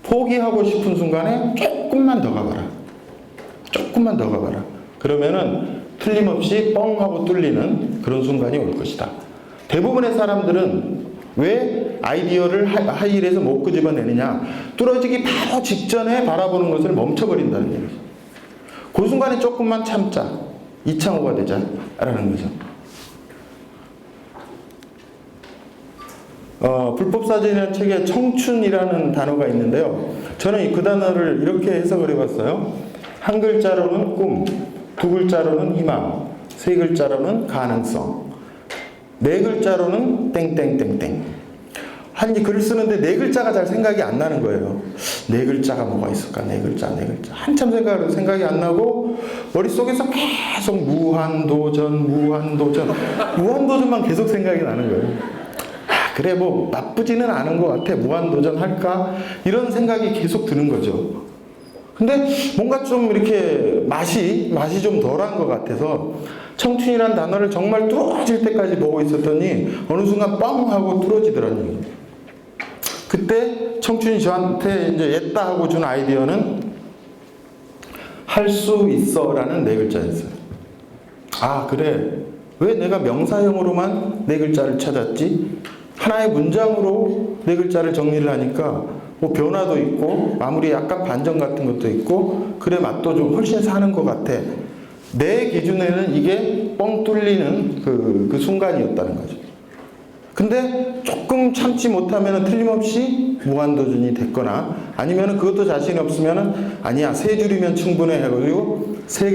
포기하고 싶은 순간에 조금만 더 가봐라. 조금만 더 가봐라. 그러면은 틀림없이 뻥 하고 뚫리는 그런 순간이 올 것이다. 대부분의 사람들은 왜 아이디어를 하이힐에서 못 끄집어내느냐? 뚫어지기 바로 직전에 바라보는 것을 멈춰버린다는 얘기죠. 그 순간에 조금만 참자. 이창호가 되자라는 거죠. 불법사전이라는 책에 청춘이라는 단어가 있는데요. 저는 그 단어를 이렇게 해석을 해봤어요. 한 글자로는 꿈, 두 글자로는 희망, 세 글자로는 가능성, 네 글자로는 땡땡땡땡. 한지 글을 쓰는데 네 글자가 잘 생각이 안 나는 거예요. 네 글자가 뭐가 있을까? 네 글자. 한참 생각이 안 나고 머릿속에서 계속 무한도전만 계속 생각이 나는 거예요. 그래 뭐 나쁘지는 않은 것 같아. 무한도전 할까? 이런 생각이 계속 드는 거죠. 근데 뭔가 좀 이렇게 맛이 좀 덜한 것 같아서 청춘이라는 단어를 정말 뚫어질 때까지 보고 있었더니 어느 순간 뻥 하고 뚫어지더라는 얘기예요. 그때 청춘이 저한테 이제 옛다 하고 준 아이디어는 할 수 있어 라는 네 글자였어요. 아 그래 왜 내가 명사형으로만 네 글자를 찾았지? 하나의 문장으로 네 글자를 정리를 하니까 뭐 변화도 있고 마무리에 약간 반전 같은 것도 있고 그래 맛도 좀 훨씬 사는 것 같아. 내 기준에는 이게 뻥 뚫리는 그 순간이었다는 거죠. 근데 조금 참지 못하면 틀림없이 무한도전이 됐거나 아니면 그것도 자신이 없으면 아니야 세 줄이면 충분해 해가지고 세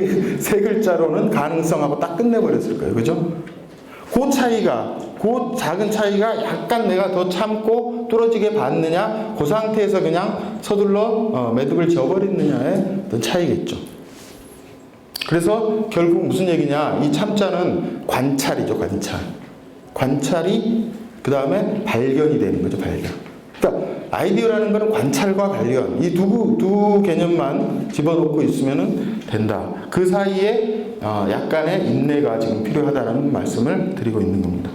글자로는 가능성하고 딱 끝내버렸을 거예요. 그죠? 그 작은 차이가 약간 내가 더 참고 뚫어지게 봤느냐 그 상태에서 그냥 서둘러 매듭을 지어버리느냐의 어떤 차이겠죠. 그래서 결국 무슨 얘기냐? 이 참자는 관찰이죠, 관찰이 그 다음에 발견이 되는 거죠, 발견. 그러니까 아이디어라는 거는 관찰과 발견 이 두 개념만 집어넣고 있으면 된다. 그 사이에 약간의 인내가 지금 필요하다는 말씀을 드리고 있는 겁니다.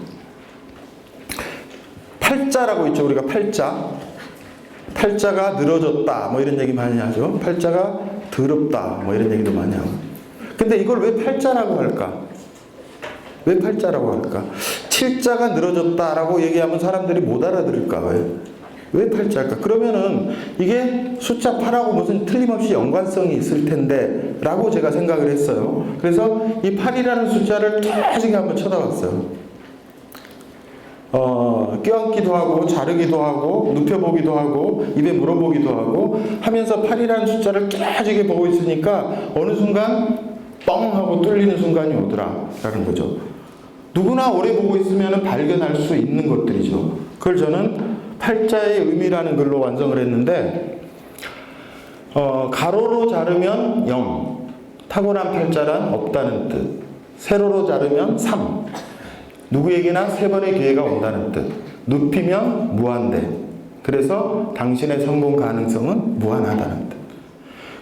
팔자라고 있죠. 우리가 팔자가 늘어졌다 뭐 이런 얘기 많이 하죠. 팔자가 더럽다 뭐 이런 얘기도 많이 하고. 근데 이걸 왜 팔자라고 할까? 왜 팔자라고 할까? 칠자가 늘어졌다라고 얘기하면 사람들이 못 알아들을까? 왜 팔자일까? 그러면은 이게 숫자 8하고 무슨 틀림없이 연관성이 있을 텐데 라고 제가 생각을 했어요. 그래서 이 8이라는 숫자를 계속 한번 쳐다봤어요. 껴안기도 하고 자르기도 하고 눕혀보기도 하고 입에 물어보기도 하고 하면서 8이라는 숫자를 계속 보고 있으니까 어느 순간 뻥 하고 뚫리는 순간이 오더라 라는 거죠. 누구나 오래 보고 있으면 발견할 수 있는 것들이죠. 그걸 저는 팔자의 의미라는 글로 완성을 했는데 가로로 자르면 0, 타고난 팔자란 없다는 뜻. 세로로 자르면 3, 누구에게나 3번의 기회가 온다는 뜻. 눕히면 무한대. 그래서 당신의 성공 가능성은 무한하다는 뜻.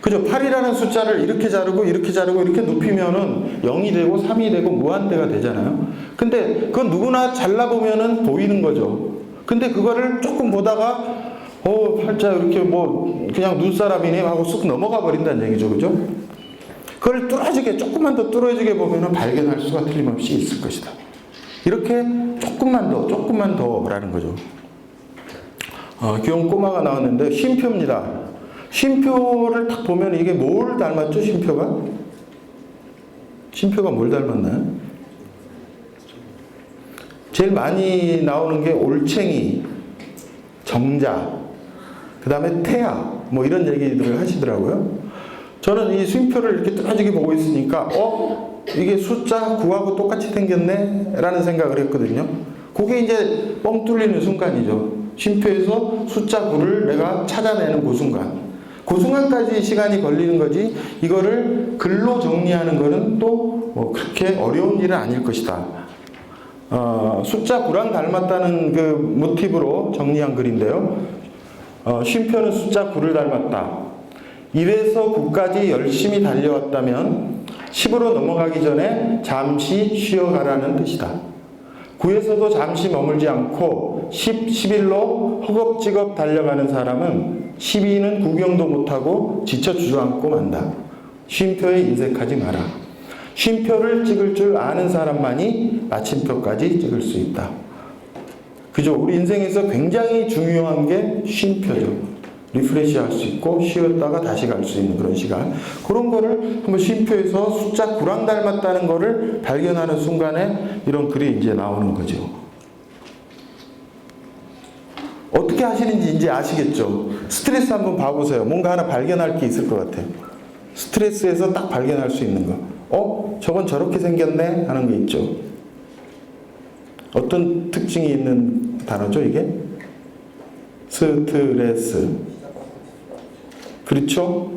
그죠? 8이라는 숫자를 이렇게 자르고 이렇게 자르고 이렇게 눕히면은 0이 되고 3이 되고 무한대가 되잖아요. 근데 그건 누구나 잘라보면은 보이는 거죠. 근데 그거를 조금 보다가 팔자 이렇게 뭐 그냥 눈사람이네 하고 쑥 넘어가 버린다는 얘기죠. 그죠? 그걸 뚫어지게 조금만 더 뚫어지게 보면은 발견할 수가 틀림없이 있을 것이다. 이렇게 조금만 더라는 거죠. 귀여운 꼬마가 나왔는데 쉼표입니다. 쉼표를 딱 보면 이게 뭘 닮았죠? 쉼표가 뭘 닮았나요? 제일 많이 나오는 게 올챙이, 정자, 그 다음에 태아 뭐 이런 얘기들을 하시더라고요. 저는 이 쉼표를 이렇게 뚜렷하게 보고 있으니까 이게 숫자 9하고 똑같이 생겼네 라는 생각을 했거든요. 그게 이제 뻥 뚫리는 순간이죠. 쉼표에서 숫자 9를 내가 찾아내는 그 순간까지 시간이 걸리는 거지 이거를 글로 정리하는 거는 또 뭐 그렇게 어려운 일은 아닐 것이다. 숫자 9랑 닮았다는 그 모티브로 정리한 글인데요. 쉼표는 숫자 9를 닮았다. 1에서 9까지 열심히 달려왔다면 10으로 넘어가기 전에 잠시 쉬어가라는 뜻이다. 9에서도 잠시 머물지 않고 10, 11로 허겁지겁 달려가는 사람은 12는 구경도 못하고 지쳐 주저앉고 만다. 쉼표에 인색하지 마라. 쉼표를 찍을 줄 아는 사람만이 마침표까지 찍을 수 있다. 그죠? 우리 인생에서 굉장히 중요한 게 쉼표죠. 리프레시 할 수 있고 쉬었다가 다시 갈 수 있는 그런 시간. 그런 거를 한번 쉼표에서 숫자 9랑 닮았다는 거를 발견하는 순간에 이런 글이 이제 나오는 거죠. 어떻게 하시는지 이제 아시겠죠? 스트레스 한번 봐보세요. 뭔가 하나 발견할 게 있을 것 같아요. 스트레스에서 딱 발견할 수 있는 거. 저건 저렇게 생겼네? 하는 게 있죠. 어떤 특징이 있는 단어죠, 이게? 스트레스. 그렇죠?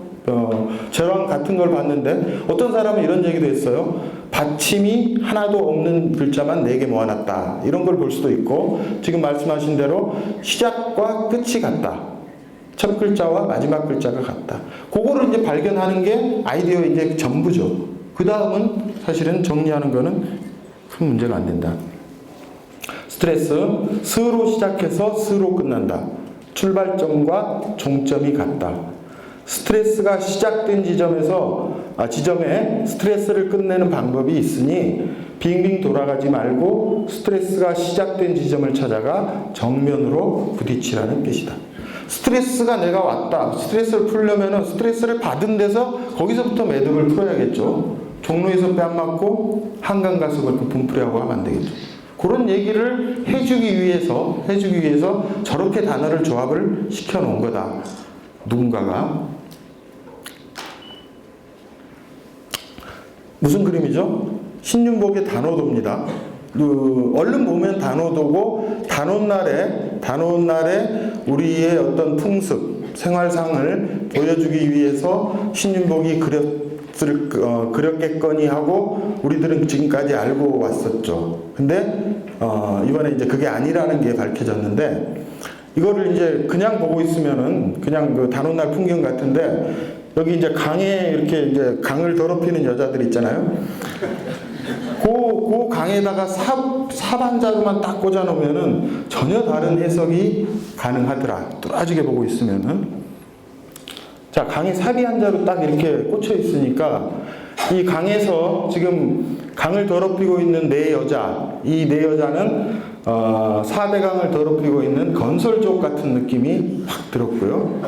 저랑 같은 걸 봤는데 어떤 사람은 이런 얘기도 했어요. 받침이 하나도 없는 글자만 4개 모아놨다. 이런 걸 볼 수도 있고 지금 말씀하신 대로 시작과 끝이 같다. 첫 글자와 마지막 글자가 같다. 그거를 이제 발견하는 게 아이디어의 이제 전부죠. 그 다음은 사실은 정리하는 거는 큰 문제가 안 된다. 스트레스, 스로 시작해서 스로 끝난다. 출발점과 종점이 같다. 스트레스가 시작된 지점에 스트레스를 끝내는 방법이 있으니 빙빙 돌아가지 말고 스트레스가 시작된 지점을 찾아가 정면으로 부딪히라는 뜻이다. 스트레스가 내가 왔다. 스트레스를 풀려면은 스트레스를 받은 데서 거기서부터 매듭을 풀어야겠죠. 종로에서 뺨 맞고 한강 가서 그렇게 분풀이하고 하면 안 되겠죠. 그런 얘기를 해주기 위해서 저렇게 단어를 조합을 시켜 놓은 거다. 누군가가. 무슨 그림이죠? 신윤복의 단오도입니다. 얼른 보면 단오도고 단오날에 우리의 어떤 풍습, 생활상을 보여주기 위해서 신윤복이 그렸겠거니 하고 우리들은 지금까지 알고 왔었죠. 근데 이번에 이제 그게 아니라는 게 밝혀졌는데 이거를 이제 그냥 보고 있으면은 그냥 그 단오날 풍경 같은데 여기 이제 강에 이렇게 이제 강을 더럽히는 여자들 있잖아요. 그 강에다가 삽 한 자루만 딱 꽂아 놓으면은 전혀 다른 해석이 가능하더라. 뚫어지게 보고 있으면은. 자, 강에 삽이 한 자루 딱 이렇게 꽂혀 있으니까 이 강에서 지금 강을 더럽히고 있는 네 여자, 이 네 여자는 4대강을 더럽히고 있는 건설족 같은 느낌이 확 들었고요.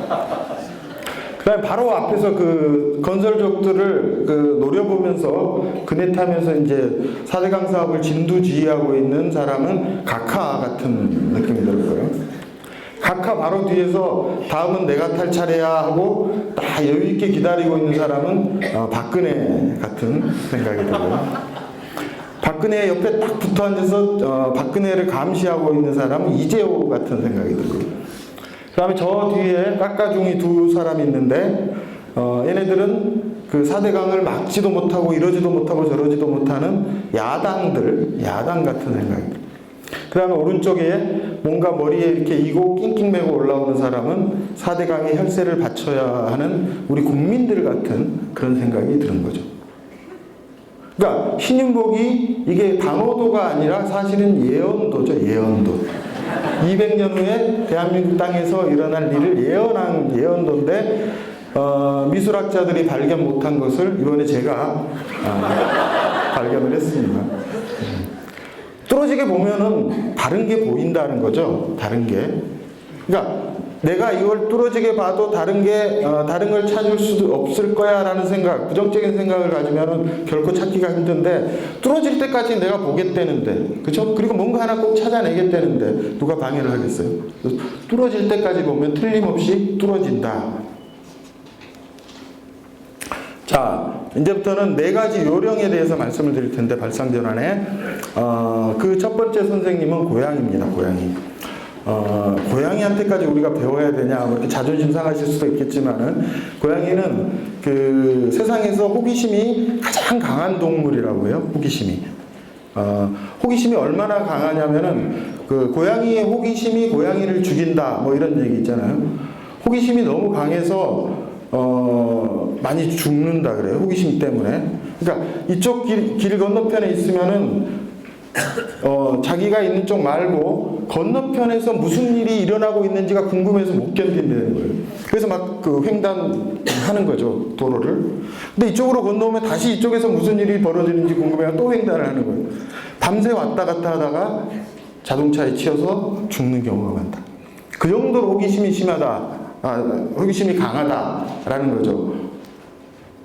그 다음에 바로 앞에서 그 건설족들을 노려보면서 그네 타면서 이제 4대강 사업을 진두지휘하고 있는 사람은 각하 같은 느낌이 들고요. 각하 바로 뒤에서 다음은 내가 탈 차례야 하고 딱 여유있게 기다리고 있는 사람은 박근혜 같은 생각이 들고요. 박근혜 옆에 딱 붙어 앉아서 박근혜를 감시하고 있는 사람은 이재호 같은 생각이 들고요. 그 다음에 저 뒤에 깎아중이 두 사람이 있는데 얘네들은 그 4대강을 막지도 못하고 이러지도 못하고 저러지도 못하는 야당 같은 생각입니다. 그 다음에 오른쪽에 뭔가 머리에 이렇게 이고 낑낑 메고 올라오는 사람은 4대강의 혈세를 바쳐야 하는 우리 국민들 같은 그런 생각이 드는 거죠. 그러니까 신윤복이 이게 단호도가 아니라 사실은 예언도죠. 예언도. 200년 후에 대한민국 땅에서 일어날 일을 예언한 예언도인데 미술학자들이 발견 못한 것을 이번에 제가 발견을 했습니다. 뚫어지게 보면은 다른 게 보인다는 거죠. 다른 게. 그러니까 내가 이걸 뚫어지게 봐도 다른 걸 찾을 수도 없을 거야 라는 생각, 부정적인 생각을 가지면은 결코 찾기가 힘든데 뚫어질 때까지 내가 보겠다는데, 그죠? 그리고 뭔가 하나 꼭 찾아내겠다는데 누가 방해를 하겠어요? 뚫어질 때까지 보면 틀림없이 뚫어진다. 자, 이제부터는 4가지 요령에 대해서 말씀을 드릴 텐데, 발상전환에 그 첫 번째 선생님은 고양이입니다. 고양이. 고양이한테까지 우리가 배워야 되냐, 뭐 이렇게 자존심 상하실 수도 있겠지만은, 고양이는 그 세상에서 호기심이 가장 강한 동물이라고 해요. 호기심이. 호기심이 얼마나 강하냐면은, 그 고양이의 호기심이 고양이를 죽인다, 뭐 이런 얘기 있잖아요. 호기심이 너무 강해서, 많이 죽는다 그래요. 호기심 때문에. 그러니까 이쪽 길 건너편에 있으면은, 자기가 있는 쪽 말고 건너편에서 무슨 일이 일어나고 있는지가 궁금해서 못 견딘다는 거예요. 그래서 막 그 횡단하는 거죠, 도로를. 근데 이쪽으로 건너오면 다시 이쪽에서 무슨 일이 벌어지는지 궁금해서 또 횡단을 하는 거예요. 밤새 왔다 갔다 하다가 자동차에 치여서 죽는 경우가 많다. 그 정도로 호기심이 심하다, 호기심이 강하다라는 거죠.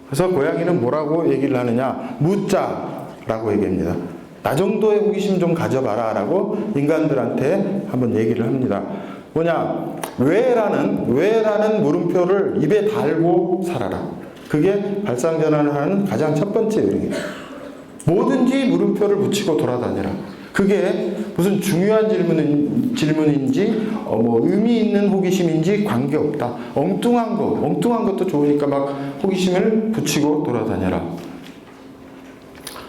그래서 고양이는 뭐라고 얘기를 하느냐, 묻자라고 얘기합니다. 나 정도의 호기심 좀 가져봐라 라고 인간들한테 한번 얘기를 합니다. 뭐냐, 왜라는 물음표를 입에 달고 살아라. 그게 발상전환을 하는 가장 첫 번째 요령이에요. 뭐든지 물음표를 붙이고 돌아다니라. 그게 무슨 중요한 질문인지 뭐 의미 있는 호기심인지 관계없다. 엉뚱한 것도 좋으니까 막 호기심을 붙이고 돌아다녀라.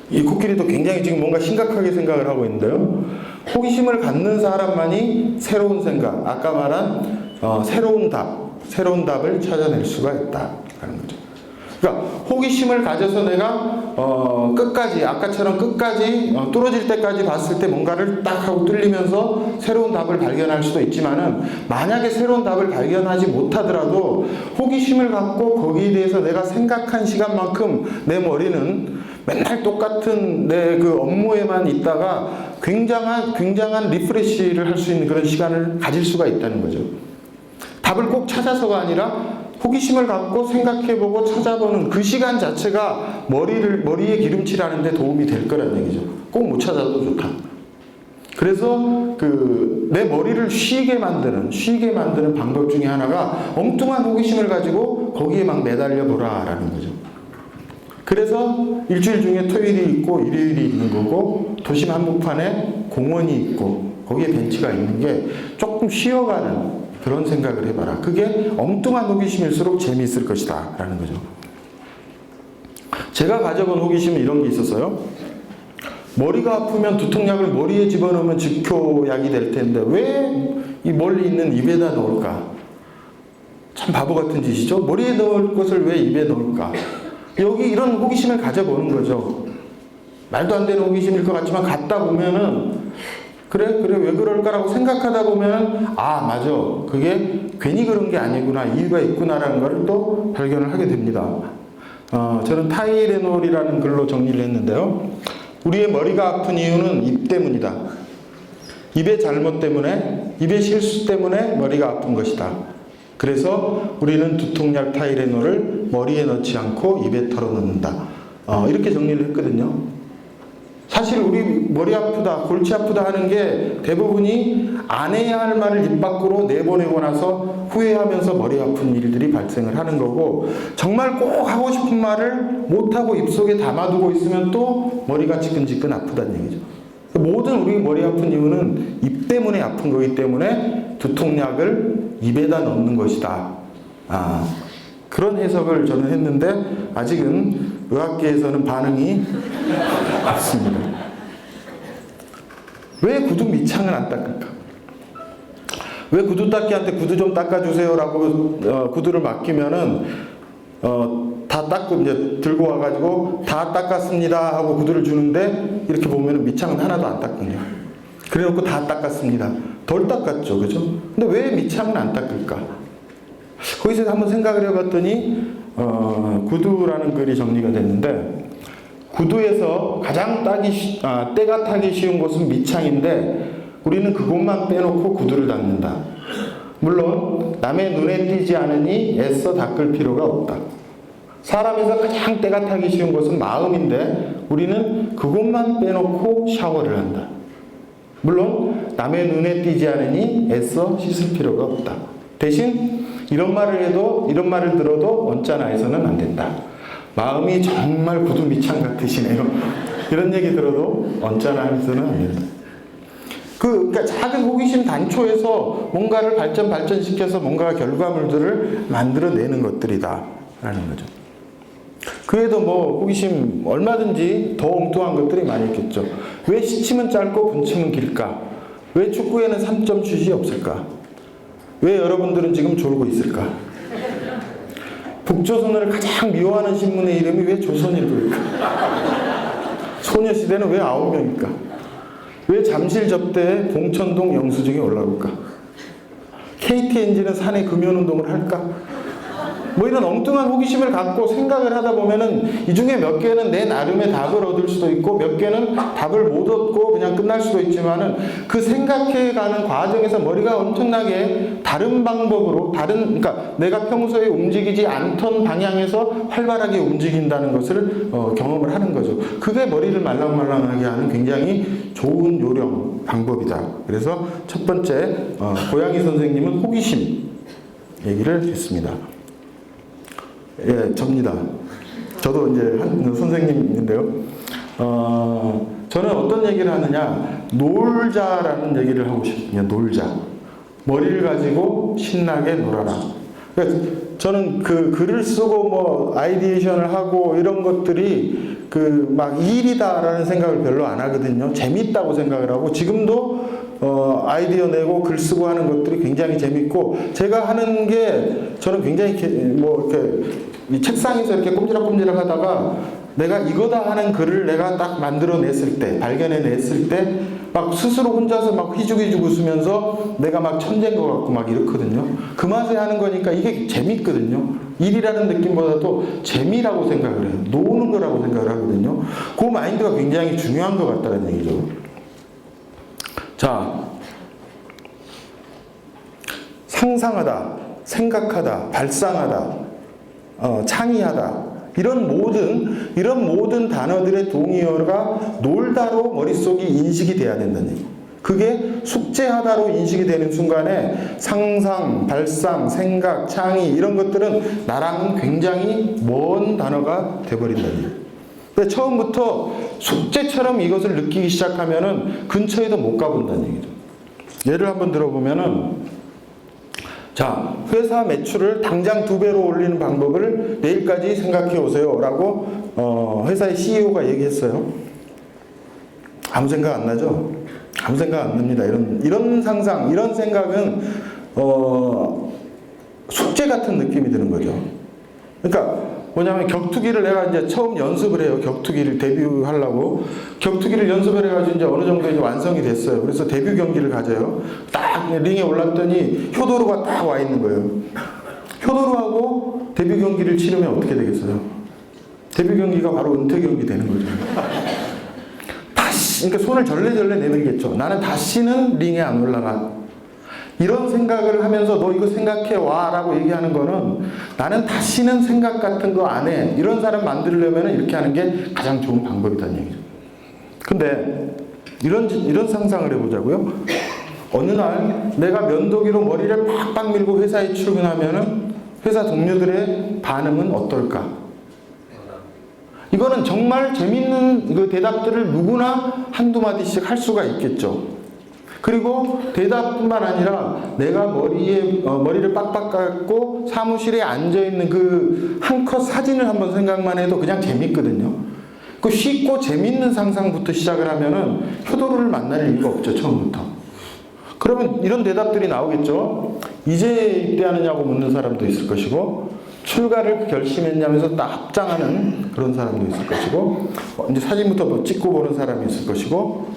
이 코끼리도 굉장히 지금 뭔가 심각하게 생각을 하고 있는데요. 호기심을 갖는 사람만이 새로운 생각, 아까 말한 새로운 답을 찾아낼 수가 있다라는 거죠. 그러니까 호기심을 가져서 내가 아까처럼 끝까지 뚫어질 때까지 봤을 때 뭔가를 딱 하고 뚫리면서 새로운 답을 발견할 수도 있지만은, 만약에 새로운 답을 발견하지 못하더라도 호기심을 갖고 거기에 대해서 내가 생각한 시간만큼 내 머리는 맨날 똑같은 내 그 업무에만 있다가 굉장한 리프레시를 할 수 있는 그런 시간을 가질 수가 있다는 거죠. 답을 꼭 찾아서가 아니라 호기심을 갖고 생각해보고 찾아보는 그 시간 자체가 머리에 기름칠 하는 데 도움이 될 거란 얘기죠. 꼭 못 찾아도 좋다. 그래서 내 머리를 쉬게 만드는 방법 중에 하나가 엉뚱한 호기심을 가지고 거기에 막 매달려 보라라는 거죠. 그래서 일주일 중에 토요일이 있고 일요일이 있는 거고, 도심 한복판에 공원이 있고 거기에 벤치가 있는 게 조금 쉬어가는 그런 생각을 해봐라. 그게 엉뚱한 호기심일수록 재미있을 것이다 라는 거죠. 제가 가져본 호기심은 이런 게 있었어요. 머리가 아프면 두통약을 머리에 집어넣으면 즉효약이 될 텐데 왜 이 멀리 있는 입에다 넣을까? 참 바보 같은 짓이죠. 머리에 넣을 것을 왜 입에 넣을까? 여기 이런 호기심을 가져보는 거죠. 말도 안 되는 호기심일 것 같지만 갖다 보면은 그래 왜 그럴까라고 생각하다 보면 맞아, 그게 괜히 그런 게 아니구나, 이유가 있구나라는 걸 또 발견을 하게 됩니다. 저는 타이레놀이라는 글로 정리를 했는데요. 우리의 머리가 아픈 이유는 입 때문이다. 입의 잘못 때문에, 입의 실수 때문에 머리가 아픈 것이다. 그래서 우리는 두통약 타이레놀을 머리에 넣지 않고 입에 털어넣는다. 이렇게 정리를 했거든요. 사실 우리 머리 아프다, 골치 아프다 하는 게 대부분이 안 해야 할 말을 입 밖으로 내보내고 나서 후회하면서 머리 아픈 일들이 발생을 하는 거고, 정말 꼭 하고 싶은 말을 못하고 입속에 담아두고 있으면 또 머리가 지끈지끈 아프다는 얘기죠. 모든 우리 머리 아픈 이유는 입 때문에 아픈 거기 때문에 두통약을 입에다 넣는 것이다. 그런 해석을 저는 했는데 아직은 의학계에서는 반응이 없습니다. 왜 구두 밑창을 안 닦을까? 왜 구두 닦기한테 구두 좀 닦아주세요라고 구두를 맡기면은 다 닦고 이제 들고 와가지고 다 닦았습니다 하고 구두를 주는데, 이렇게 보면은 밑창은 하나도 안 닦은요. 그래놓고 다 닦았습니다. 덜 닦았죠, 그죠? 근데 왜 밑창은 안 닦을까? 거기서 한번 생각을 해봤더니 구두라는 글이 정리가 됐는데, 구두에서 가장 때가 타기 쉬운 곳은 밑창인데 우리는 그곳만 빼놓고 구두를 닦는다. 물론 남의 눈에 띄지 않으니 애써 닦을 필요가 없다. 사람에서 가장 때가 타기 쉬운 곳은 마음인데 우리는 그곳만 빼놓고 샤워를 한다. 물론 남의 눈에 띄지 않으니 애써 씻을 필요가 없다. 대신 이런 말을 들어도 언짢아 해서는 안 된다. 마음이 정말 구두 밑창 같으시네요. 이런 얘기 들어도 언짢아 해서는 안 된다. 그러니까 작은 호기심 단초에서 뭔가를 발전시켜서 뭔가 결과물들을 만들어내는 것들이다 라는 거죠. 그 외에도 호기심 얼마든지 더 엉뚱한 것들이 많이 있겠죠. 왜 시침은 짧고 분침은 길까? 왜 축구에는 3점 슛이 없을까? 왜 여러분들은 지금 졸고 있을까? 북조선을 가장 미워하는 신문의 이름이 왜 조선일보일까? 소녀시대는 왜 9명일까? 왜 잠실 접대에 봉천동 영수증이 올라올까? KT 엔진은 산에 금연운동을 할까? 이런 엉뚱한 호기심을 갖고 생각을 하다 보면은 이 중에 몇 개는 내 나름의 답을 얻을 수도 있고 몇 개는 답을 못 얻고 그냥 끝날 수도 있지만은, 그 생각해가는 과정에서 머리가 엄청나게 다른 방법으로 그러니까 내가 평소에 움직이지 않던 방향에서 활발하게 움직인다는 것을 경험을 하는 거죠. 그게 머리를 말랑말랑하게 하는 굉장히 좋은 요령 방법이다. 그래서 첫 번째 고양이 선생님은 호기심 얘기를 했습니다. 예, 접니다. 저도 이제 한 선생님인데요. 저는 어떤 얘기를 하느냐, 놀자라는 얘기를 하고 싶거든요. 놀자. 머리를 가지고 신나게 놀아라. 그러니까 저는 그 글을 쓰고 아이디에이션을 하고 이런 것들이 막 일이다라는 생각을 별로 안 하거든요. 재밌다고 생각을 하고, 지금도 아이디어 내고 글 쓰고 하는 것들이 굉장히 재밌고, 제가 하는 게 저는 굉장히 이렇게 이 책상에서 이렇게 꼼지락꼼지락 하다가 내가 이거다 하는 글을 내가 딱 만들어냈을 때, 발견해냈을 때 막 스스로 혼자서 막 휘죽휘죽 웃으면서 내가 막 천재인 것 같고 막 이렇거든요. 그 맛에 하는 거니까 이게 재밌거든요. 일이라는 느낌보다도 재미라고 생각을 해요. 노는 거라고 생각을 하거든요. 그 마인드가 굉장히 중요한 것 같다는 얘기죠. 자, 상상하다, 생각하다, 발상하다, 창의하다, 이런 모든 단어들의 동의어가 놀다로 머릿속이 인식이 돼야 된다는 얘기. 그게 숙제하다로 인식이 되는 순간에 상상, 발상, 생각, 창의 이런 것들은 나랑은 굉장히 먼 단어가 돼버린다는 얘기. 근데 처음부터 숙제처럼 이것을 느끼기 시작하면은 근처에도 못 가본다는 얘기죠. 예를 한번 들어보면은, 자, 회사 매출을 당장 2배로 올리는 방법을 내일까지 생각해 오세요 라고 회사의 CEO가 얘기했어요. 아무 생각 안 나죠? 아무 생각 안 납니다. 이런 상상, 이런 생각은 숙제 같은 느낌이 드는 거죠. 그러니까 뭐냐면 격투기를 내가 이제 처음 연습을 해요. 격투기를 데뷔하려고. 격투기를 연습을 해가지고 이제 어느 정도 이제 완성이 됐어요. 그래서 데뷔 경기를 가져요. 딱 링에 올랐더니 효도루가 딱 와 있는 거예요. 효도루하고 데뷔 경기를 치르면 어떻게 되겠어요? 데뷔 경기가 바로 은퇴 경기 되는 거죠. 다시, 그러니까 손을 절레절레 내밀겠죠. 나는 다시는 링에 안 올라가. 이런 생각을 하면서 너 이거 생각해 와 라고 얘기하는 거는 나는 다시는 생각 같은 거 안 해. 이런 사람 만들려면 이렇게 하는 게 가장 좋은 방법이라는 얘기죠. 근데 이런 상상을 해보자고요. 어느 날 내가 면도기로 머리를 팍팍 밀고 회사에 출근하면은 회사 동료들의 반응은 어떨까? 이거는 정말 재밌는 그 대답들을 누구나 한두 마디씩 할 수가 있겠죠. 그리고 대답뿐만 아니라 내가 머리를 빡빡 깎고 사무실에 앉아있는 그 한 컷 사진을 한번 생각만 해도 그냥 재밌거든요. 그 쉽고 재밌는 상상부터 시작을 하면은 효도를 만날 이유가 없죠, 처음부터. 그러면 이런 대답들이 나오겠죠. 이제 입대하느냐고 묻는 사람도 있을 것이고, 출가를 결심했냐면서 딱 합장하는 그런 사람도 있을 것이고, 이제 사진부터 뭐 찍고 보는 사람이 있을 것이고,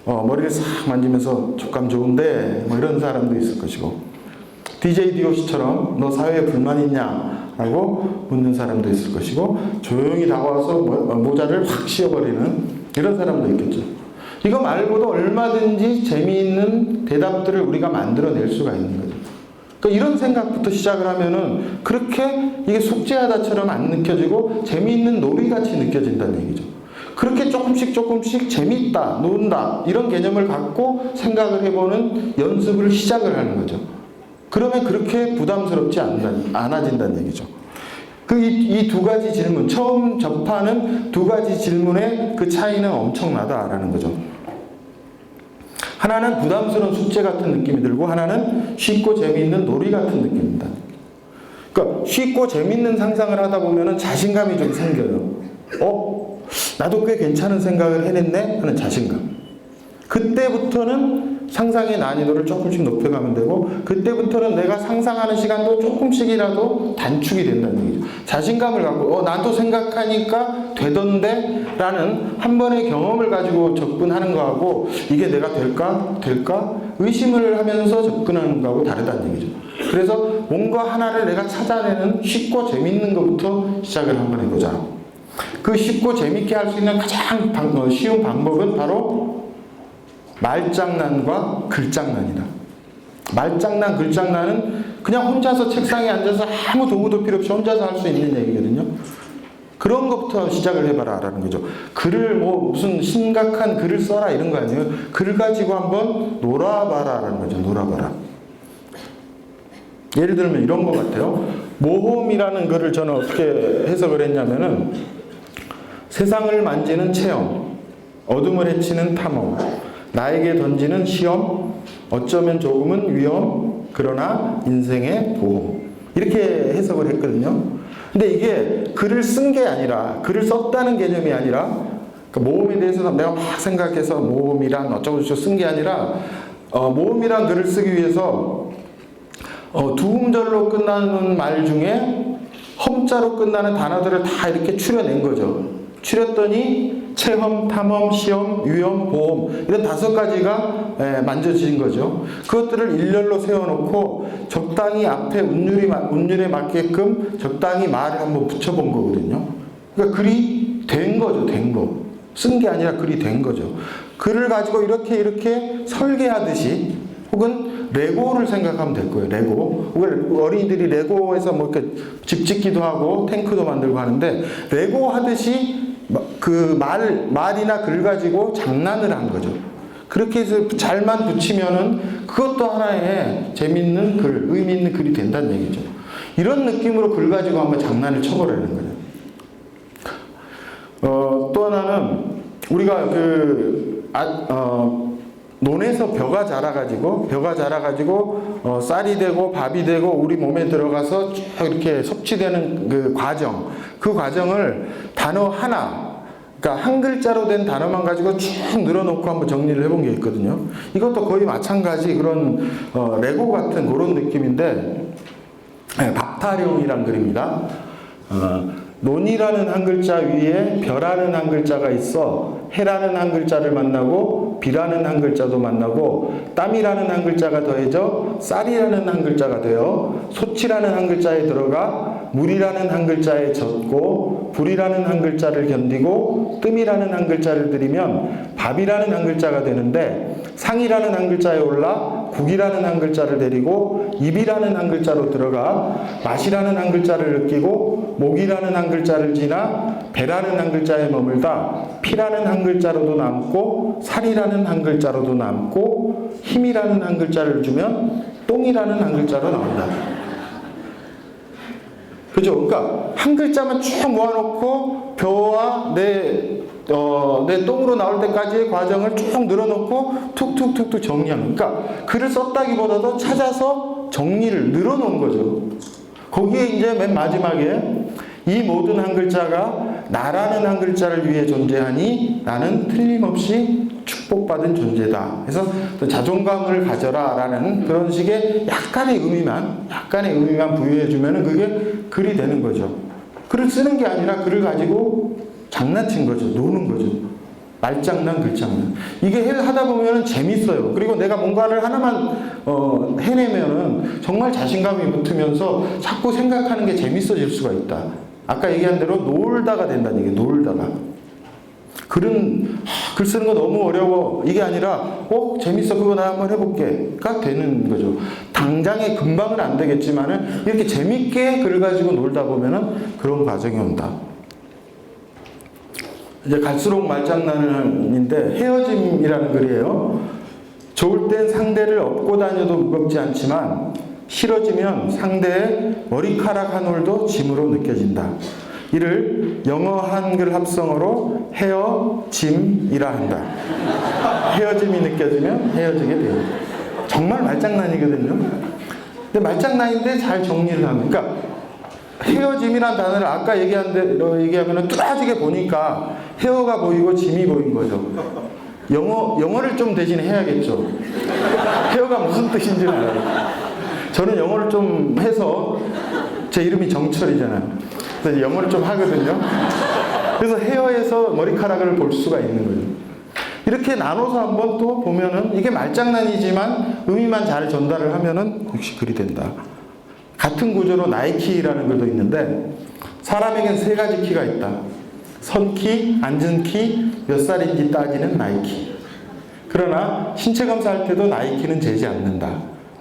머리를 싹 만지면서 촉감 좋은데 뭐 이런 사람도 있을 것이고, DJ DOC처럼 너 사회에 불만 있냐? 라고 묻는 사람도 있을 것이고, 조용히 다가와서 모자를 확 씌워버리는 이런 사람도 있겠죠. 이거 말고도 얼마든지 재미있는 대답들을 우리가 만들어낼 수가 있는 거죠. 그러니까 이런 생각부터 시작을 하면은 그렇게 이게 숙제하다처럼 안 느껴지고 재미있는 놀이같이 느껴진다는 얘기죠. 그렇게 조금씩 재밌다, 논다 이런 개념을 갖고 생각을 해보는 연습을 시작을 하는 거죠. 그러면 그렇게 부담스럽지 않아진다는 얘기죠. 이 두 가지 질문, 처음 접하는 두 가지 질문의 그 차이는 엄청나다라는 거죠. 하나는 부담스러운 숙제 같은 느낌이 들고, 하나는 쉽고 재미있는 놀이 같은 느낌입니다. 그러니까 쉽고 재미있는 상상을 하다 보면은 자신감이 좀 생겨요. 나도 꽤 괜찮은 생각을 해냈네 하는 자신감. 그때부터는 상상의 난이도를 조금씩 높여가면 되고, 그때부터는 내가 상상하는 시간도 조금씩이라도 단축이 된다는 얘기죠. 자신감을 갖고 나도 생각하니까 되던데 라는 한 번의 경험을 가지고 접근하는 거하고, 이게 내가 될까? 의심을 하면서 접근하는 거하고 다르다는 얘기죠. 그래서 뭔가 하나를 내가 찾아내는 쉽고 재밌는 것부터 시작을 한번 해보자. 그 쉽고 재밌게 할 수 있는 가장 쉬운 방법은 바로 말장난과 글장난이다. 말장난, 글장난은 그냥 혼자서 책상에 앉아서 아무 도구도 필요 없이 혼자서 할 수 있는 얘기거든요. 그런 것부터 시작을 해봐라 라는 거죠. 글을 무슨 심각한 글을 써라 이런 거 아니에요. 글 가지고 한번 놀아봐라 라는 거죠. 놀아봐라. 예를 들면 이런 것 같아요. 모험이라는 글을 저는 어떻게 해석을 했냐면은, 세상을 만지는 체험, 어둠을 헤치는 탐험, 나에게 던지는 시험, 어쩌면 조금은 위험, 그러나 인생의 보험. 이렇게 해석을 했거든요. 근데 이게 글을 쓴 게 아니라, 글을 썼다는 개념이 아니라, 모험에 대해서 내가 막 생각해서 모험이란 어쩌고저쩌고 쓴 게 아니라, 모험이란 글을 쓰기 위해서 두 음절로 끝나는 말 중에 험자로 끝나는 단어들을 다 이렇게 추려낸 거죠. 추렸더니 체험, 탐험, 시험, 위험, 보험 이런 5가지가 만져진 거죠. 그것들을 일렬로 세워놓고 적당히 앞에 운율에 맞게끔 적당히 말을 한번 붙여본 거거든요. 그러니까 글이 된 거죠. 된 거. 쓴 게 아니라 글이 된 거죠. 글을 가지고 이렇게 설계하듯이, 혹은 레고를 생각하면 될 거예요. 레고. 어린이들이 레고에서 이렇게 집 짓기도 하고 탱크도 만들고 하는데, 레고 하듯이 그 말이나 글 가지고 장난을 한 거죠. 그렇게 해서 잘만 붙이면은 그것도 하나의 재밌는 글, 의미 있는 글이 된다는 얘기죠. 이런 느낌으로 글 가지고 한번 장난을 쳐보라는 거예요. 또 하나는 우리가 논에서 벼가 자라가지고 쌀이 되고 밥이 되고 우리 몸에 들어가서 쭉 이렇게 섭취되는 그 과정을 단어 하나, 그러니까 한 글자로 된 단어만 가지고 쭉 늘어놓고 한번 정리를 해본 게 있거든요. 이것도 거의 마찬가지 그런 레고 같은 그런 느낌인데, 박타령이란 글입니다. 논이라는 한 글자 위에 별하는 한 글자가 있어 해라는 한 글자를 만나고 비라는 한 글자도 만나고 땀이라는 한 글자가 더해져 쌀이라는 한 글자가 되어 소치라는 한 글자에 들어가 물이라는 한 글자에 젖고 불이라는 한 글자를 견디고 뜸이라는 한 글자를 들이면 밥이라는 한 글자가 되는데 상이라는 한 글자에 올라 국이라는 한 글자를 데리고 입이라는 한 글자로 들어가 맛이라는 한 글자를 느끼고 목이라는 한 글자를 지나 배라는 한 글자에 머물다 피라는 한 글자로도 남고 살이라는 한 글자로도 남고 힘이라는 한 글자를 주면 똥이라는 한 글자로 나온다. 그죠? 그러니까 한 글자만 쭉 모아놓고 벼와 내 똥으로 나올 때까지의 과정을 쭉 늘어놓고 툭툭툭툭 정리하는. 그러니까 글을 썼다기보다도 찾아서 정리를 늘어놓은 거죠. 거기에 이제 맨 마지막에 이 모든 한 글자가 나라는 한 글자를 위해 존재하니 나는 틀림없이 축복받은 존재다. 그래서 또 자존감을 가져라 라는 그런 식의 약간의 의미만 부여해주면 그게 글이 되는 거죠. 글을 쓰는 게 아니라 글을 가지고 장난친 거죠. 노는 거죠. 말장난, 글장난. 이게 하다 보면 재밌어요. 그리고 내가 뭔가를 하나만 해내면은 정말 자신감이 붙으면서 자꾸 생각하는 게 재밌어질 수가 있다. 아까 얘기한 대로 놀다가 된다는 얘기예요. 놀다가. 글은 글 쓰는 거 너무 어려워. 이게 아니라 재밌어. 그거 나 한번 해볼게.가 되는 거죠. 당장에 금방은 안 되겠지만은 이렇게 재밌게 글을 가지고 놀다 보면은 그런 과정이 온다. 이제 갈수록 말장난인데 헤어짐이라는 글이에요. 좋을 땐 상대를 업고 다녀도 무겁지 않지만 싫어지면 상대의 머리카락 한 올도 짐으로 느껴진다. 이를 영어 한글 합성어로 헤어짐이라 한다. 헤어짐이 느껴지면 헤어지게 돼요. 정말 말장난이거든요. 근데 말장난인데 잘 정리를 하면, 그러니까 헤어짐이란 단어를 아까 얘기한 대로 얘기하면 뚜렷하게 보니까 헤어가 보이고 짐이 보인 거죠. 영어를 좀 대신 해야겠죠. 헤어가 무슨 뜻인지는 알아요. 저는 영어를 좀 해서 제 이름이 정철이잖아요. 그래서 영어를 좀 하거든요. 그래서 헤어에서 머리카락을 볼 수가 있는 거죠. 이렇게 나눠서 한번 또 보면은 이게 말장난이지만 의미만 잘 전달을 하면은 역시 글이 된다. 같은 구조로 나이키라는 글도 있는데 사람에겐 세 가지 키가 있다. 선 키, 앉은 키, 몇 살인지 따지는 나이키. 그러나 신체 검사할 때도 나이키는 재지 않는다.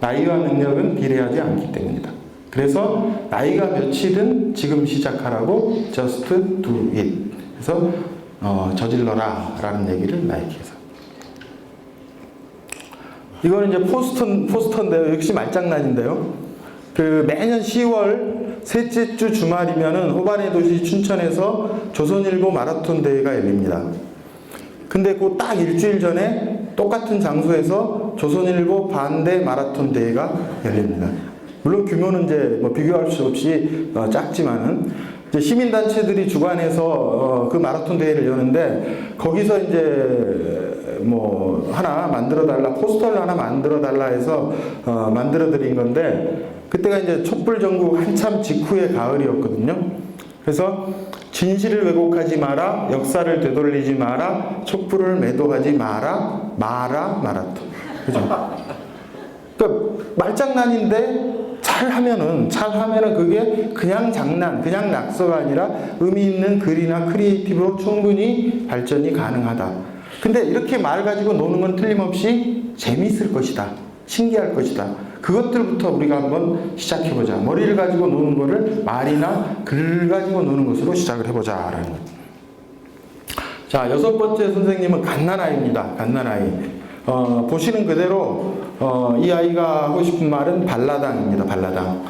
나이와 능력은 비례하지 않기 때문이다. 그래서 나이가 몇이든 지금 시작하라고 just do it. 그래서 저질러라 라는 얘기를 나이키에서. 이거는 이제 포스터인데요. 역시 말장난인데요. 매년 10월 셋째 주 주말이면은 호반의 도시 춘천에서 조선일보 마라톤 대회가 열립니다. 근데 그 딱 일주일 전에 똑같은 장소에서 조선일보 반대 마라톤 대회가 열립니다. 물론 규모는 이제 비교할 수 없이 작지만은 이제 시민단체들이 주관해서 그 마라톤 대회를 여는데 거기서 이제 하나 만들어 달라, 포스터를 하나 만들어 달라 해서 만들어 드린 건데 그때가 이제 촛불 전국 한참 직후의 가을이었거든요. 그래서 진실을 왜곡하지 마라, 역사를 되돌리지 마라, 촛불을 매도하지 마라, 마라톤. 그죠? 그러니까 말장난인데 잘하면은 그게 그냥 장난, 그냥 낙서가 아니라 의미 있는 글이나 크리에이티브로 충분히 발전이 가능하다. 근데 이렇게 말 가지고 노는 건 틀림없이 재미있을 것이다. 신기할 것이다. 그것들부터 우리가 한번 시작해보자. 머리를 가지고 노는 거를 말이나 글 가지고 노는 것으로 시작을 해보자 라는 것. 자, 6번째 선생님은 갓난아이입니다. 갓난아이. 보시는 그대로 이 아이가 하고 싶은 말은 발라당입니다. 발라당.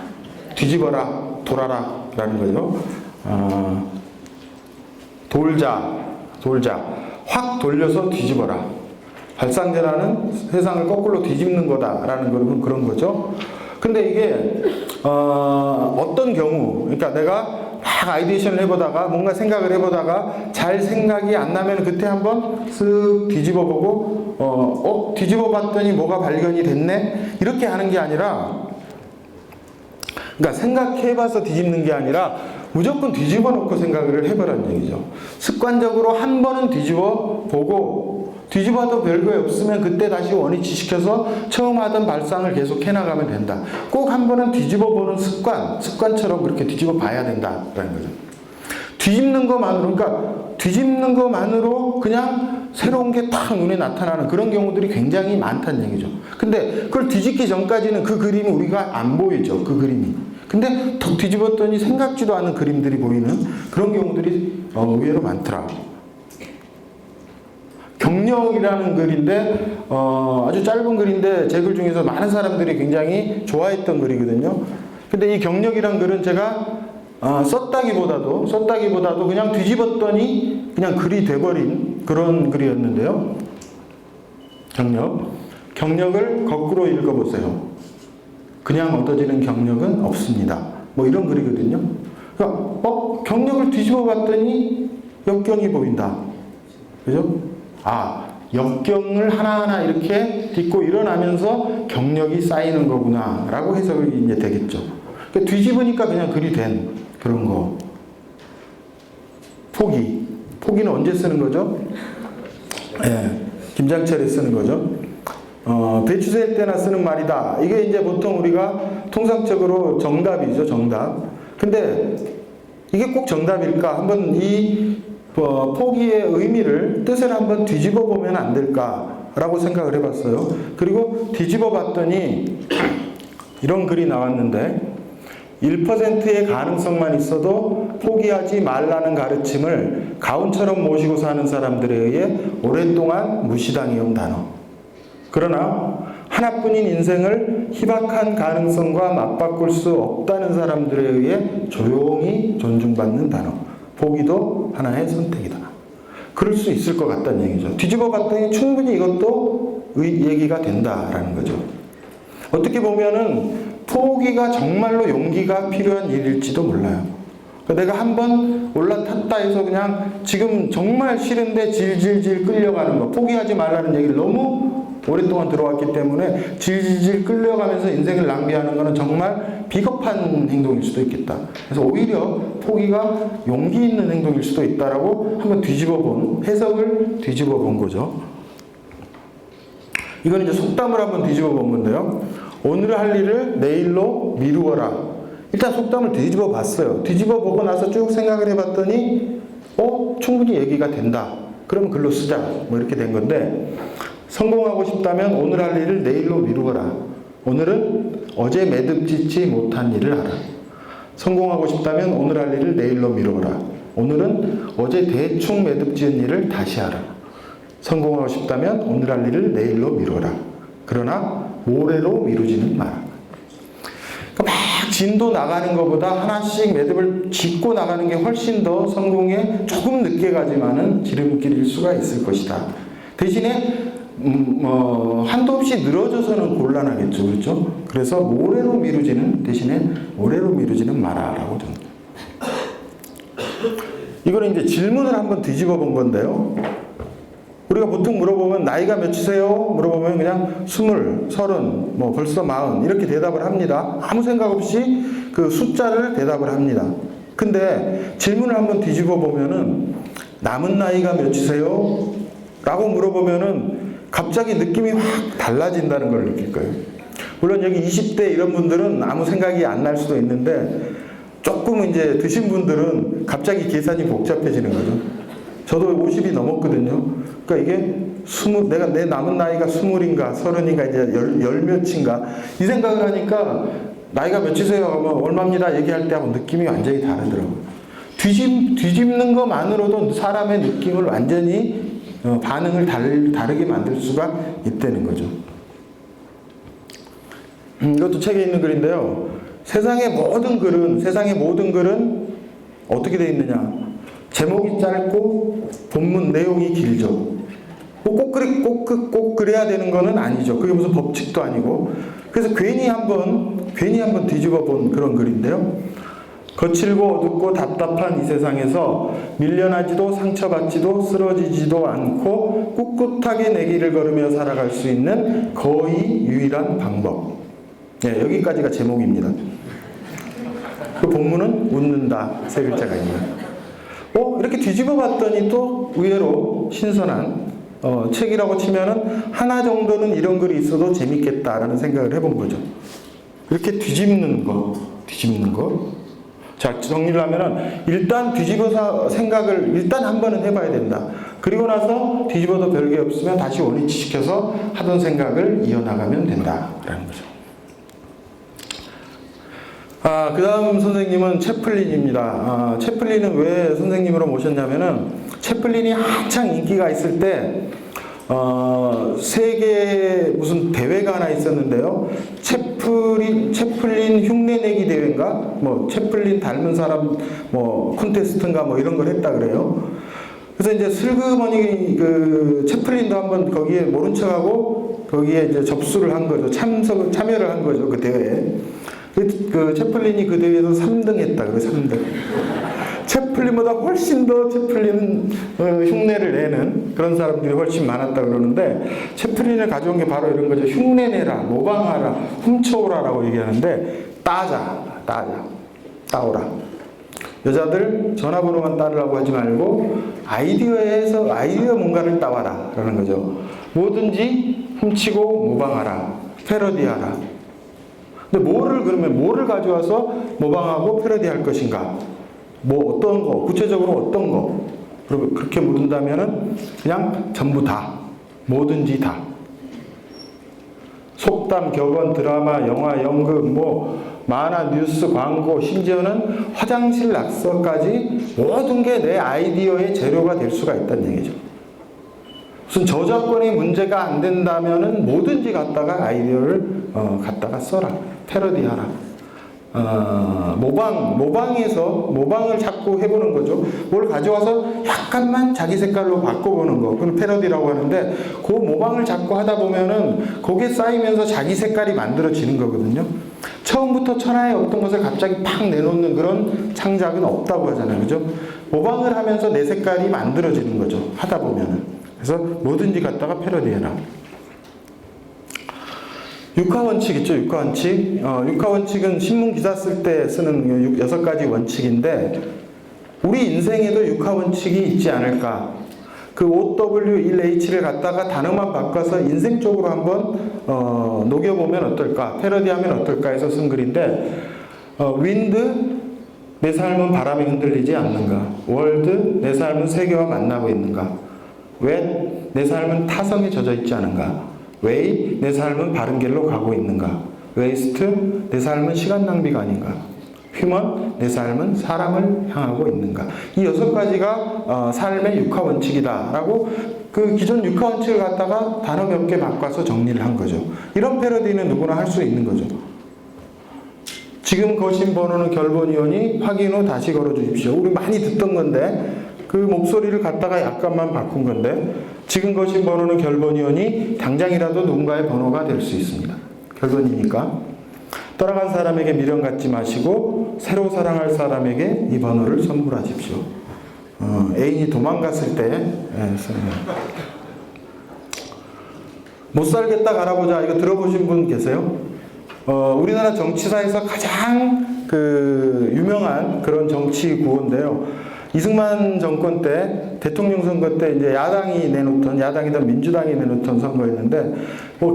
뒤집어라, 돌아라 라는 거죠. 돌자. 확 돌려서 뒤집어라. 발상대라는 세상을 거꾸로 뒤집는 거다라는 그런 거죠. 근데 이게 어떤 경우, 그러니까 내가 막 아이디에이션을 해보다가 뭔가 생각을 해보다가 잘 생각이 안 나면 그때 한번 쓱 뒤집어보고 뒤집어봤더니 뭐가 발견이 됐네 이렇게 하는 게 아니라, 그러니까 생각해봐서 뒤집는 게 아니라 무조건 뒤집어 놓고 생각을 해보라는 얘기죠. 습관적으로 한 번은 뒤집어 보고, 뒤집어도 별거 없으면 그때 다시 원위치 시켜서 처음 하던 발상을 계속 해나가면 된다. 꼭 한 번은 뒤집어 보는 습관처럼 그렇게 뒤집어 봐야 된다라는 거죠. 뒤집는 것만으로, 그러니까 뒤집는 것만으로 그냥 새로운 게 딱 눈에 나타나는 그런 경우들이 굉장히 많다는 얘기죠. 근데 그걸 뒤집기 전까지는 그 그림이 우리가 안 보이죠. 그 그림이. 근데 더 뒤집었더니 생각지도 않은 그림들이 보이는 그런 경우들이 의외로 많더라. 경력이라는 글인데 아주 짧은 글인데 제 글 중에서 많은 사람들이 굉장히 좋아했던 글이거든요. 근데 이 경력이란 글은 제가 썼다기보다도 그냥 뒤집었더니 그냥 글이 돼버린 그런 글이었는데요. 경력을 거꾸로 읽어보세요. 그냥 얻어지는 경력은 없습니다. 뭐 이런 글이거든요. 그러니까 경력을 뒤집어 봤더니 역경이 보인다. 그죠? 역경을 하나하나 이렇게 딛고 일어나면서 경력이 쌓이는 거구나 라고 해석이 이제 되겠죠. 그러니까 뒤집으니까 그냥 글이 된 그런 거. 포기는 언제 쓰는 거죠? 김장철에 쓰는 거죠. 배추 셀 때나 쓰는 말이다. 이게 이제 보통 우리가 통상적으로 정답이죠, 정답. 근데 이게 꼭 정답일까? 한번 이 포기의 의미를, 뜻을 한번 뒤집어 보면 안 될까라고 생각을 해봤어요. 그리고 뒤집어 봤더니 이런 글이 나왔는데 1%의 가능성만 있어도 포기하지 말라는 가르침을 가훈처럼 모시고 사는 사람들에 의해 오랫동안 무시당해온 단어. 그러나 하나뿐인 인생을 희박한 가능성과 맞바꿀 수 없다는 사람들에 의해 조용히 존중받는 단어. 포기도 하나의 선택이다. 그럴 수 있을 것 같다는 얘기죠. 뒤집어 봤더니 충분히 이것도 얘기가 된다라는 거죠. 어떻게 보면은 포기가 정말로 용기가 필요한 일일지도 몰라요. 내가 한번 올라탔다 해서 그냥 지금 정말 싫은데 질질질 끌려가는 거, 포기하지 말라는 얘기를 너무 오랫동안 들어왔기 때문에 질질질 끌려가면서 인생을 낭비하는 것은 정말 비겁한 행동일 수도 있겠다. 그래서 오히려 포기가 용기 있는 행동일 수도 있다라고 한번 해석을 뒤집어 본 거죠. 이건 이제 속담을 한번 뒤집어 본 건데요. 오늘 할 일을 내일로 미루어라. 일단 속담을 뒤집어 봤어요. 뒤집어 보고 나서 쭉 생각을 해봤더니 충분히 얘기가 된다. 그러면 글로 쓰자. 뭐 이렇게 된 건데, 성공하고 싶다면 오늘 할 일을 내일로 미루어라. 오늘은 어제 매듭짓지 못한 일을 하라. 성공하고 싶다면 오늘 할 일을 내일로 미루어라. 오늘은 어제 대충 매듭지은 일을 다시 하라. 성공하고 싶다면 오늘 할 일을 내일로 미루어라. 그러나 모레로 미루지는 마라. 그러니까 막 진도 나가는 것보다 하나씩 매듭을 짓고 나가는 게 훨씬 더 성공에 조금 늦게 가지만은 지름길일 수가 있을 것이다. 대신에 한도 없이 늘어져서는 곤란하겠죠. 그렇죠? 그래서 모레로 미루지는 마라라고 됩니다. 이거는 이제 질문을 한번 뒤집어 본 건데요. 우리가 보통 물어보면 나이가 몇이세요? 물어보면 그냥 20, 30, 벌써 40 이렇게 대답을 합니다. 아무 생각 없이 그 숫자를 대답을 합니다. 근데 질문을 한번 뒤집어 보면은 남은 나이가 몇이세요? 라고 물어보면은 갑자기 느낌이 확 달라진다는 걸 느낄 거예요. 물론 여기 20대 이런 분들은 아무 생각이 안 날 수도 있는데 조금 이제 드신 분들은 갑자기 계산이 복잡해지는 거죠. 저도 50이 넘었거든요. 그러니까 이게 내 남은 나이가 20인가 30인가 이제 열 몇인가 이 생각을 하니까 나이가 몇이세요? 하면 얼마입니다. 얘기할 때하고 느낌이 완전히 다르더라고요. 뒤집는 것만으로도 사람의 느낌을 완전히 반응을 다르게 만들 수가 있다는 거죠. 이것도 책에 있는 글인데요. 세상의 모든 글은 어떻게 되어 있느냐? 제목이 짧고 본문 내용이 길죠. 꼭 그래야 되는 거는 아니죠. 그게 무슨 법칙도 아니고. 그래서 괜히 한번 뒤집어 본 그런 글인데요. 거칠고 어둡고 답답한 이 세상에서 밀려나지도 상처받지도 쓰러지지도 않고 꿋꿋하게 내 길을 걸으며 살아갈 수 있는 거의 유일한 방법. 네, 여기까지가 제목입니다. 그 본문은 웃는다 세 글자가 있는. 이렇게 뒤집어 봤더니 또 의외로 신선한 책이라고 치면은 하나 정도는 이런 글이 있어도 재밌겠다라는 생각을 해본 거죠. 이렇게 뒤집는 거. 자, 정리를 하면은 일단 뒤집어서 생각을 일단 한 번은 해봐야 된다. 그리고 나서 뒤집어도 별게 없으면 다시 원위치시켜서 하던 생각을 이어나가면 된다라는 거죠. 그 다음 선생님은 채플린입니다. 채플린은 왜 선생님으로 모셨냐면은 채플린이 한창 인기가 있을 때 세계 무슨 대회가 하나 있었는데요. 채플린 흉내내기 대회인가? 뭐 채플린 닮은 사람 뭐 콘테스트인가 뭐 이런 걸 했다 그래요. 그래서 이제 슬그머니 그 채플린도 한번 거기에 모른 척하고 거기에 이제 접수를 한 거죠. 참여를 한 거죠. 그 대회에. 그 채플린이 그 대회에서 3등 했다 그래. 3등. 채플린보다 훨씬 더 채플린 흉내를 내는 그런 사람들이 훨씬 많았다 그러는데, 채플린을 가져온 게 바로 이런 거죠. 흉내내라, 모방하라, 훔쳐오라라고 얘기하는데, 따오라. 여자들 전화번호만 따르라고 하지 말고 아이디어 뭔가를 따와라 라는 거죠. 뭐든지 훔치고 모방하라, 패러디하라. 근데 뭐를 가져와서 모방하고 패러디할 것인가? 뭐 어떤 거, 구체적으로 어떤 거? 그렇게 물은다면은 그냥 전부 다, 뭐든지 다. 속담, 격언, 드라마, 영화, 연극, 뭐 만화, 뉴스, 광고, 심지어는 화장실 낙서까지 모든 게 내 아이디어의 재료가 될 수가 있다는 얘기죠. 무슨 저작권의 문제가 안 된다면은 뭐든지 갖다가 아이디어를 갖다가 써라, 패러디하라. 모방을 자꾸 해보는 거죠. 뭘 가져와서 약간만 자기 색깔로 바꿔보는 거. 그건 패러디라고 하는데, 그 모방을 자꾸 하다 보면은 거기에 쌓이면서 자기 색깔이 만들어지는 거거든요. 처음부터 천하의 어떤 것을 갑자기 팍 내놓는 그런 창작은 없다고 하잖아요. 그죠? 모방을 하면서 내 색깔이 만들어지는 거죠. 하다 보면은. 그래서 뭐든지 갖다가 패러디해라. 육하원칙 있죠, 육하원칙. 육하원칙은 신문 기사 쓸 때 쓰는 6가지 원칙인데, 우리 인생에도 육하원칙이 있지 않을까. 그 OW1H를 갖다가 단어만 바꿔서 인생 쪽으로 한번 녹여보면 어떨까, 패러디하면 어떨까 해서 쓴 글인데, 윈드, 내 삶은 바람에 흔들리지 않는가. 월드, 내 삶은 세계와 만나고 있는가. 웻, 내 삶은 타성에 젖어 있지 않은가. 웨이, 내 삶은 바른 길로 가고 있는가. 웨이스트, 내 삶은 시간 낭비가 아닌가. 휴먼, 내 삶은 사람을 향하고 있는가. 이 6가지가 삶의 육하원칙이다 라고 그 기존 육하원칙을 갖다가 단어 몇 개 바꿔서 정리를 한 거죠. 이런 패러디는 누구나 할 수 있는 거죠. 지금 거신 번호는 결번이오니 확인 후 다시 걸어주십시오. 우리 많이 듣던 건데, 그 목소리를 갖다가 약간만 바꾼 건데, 지금 거신 번호는 결번이오니 당장이라도 누군가의 번호가 될 수 있습니다. 결번이니까. 떠나간 사람에게 미련 갖지 마시고 새로 사랑할 사람에게 이 번호를 선물하십시오. 애인이 도망갔을 때 못 살겠다 가라보자, 이거 들어보신 분 계세요? 우리나라 정치사에서 가장 그 유명한 그런 정치 구호인데요. 이승만 정권 때, 대통령 선거 때 이제 야당이든 민주당이 내놓던 선거였는데, 뭐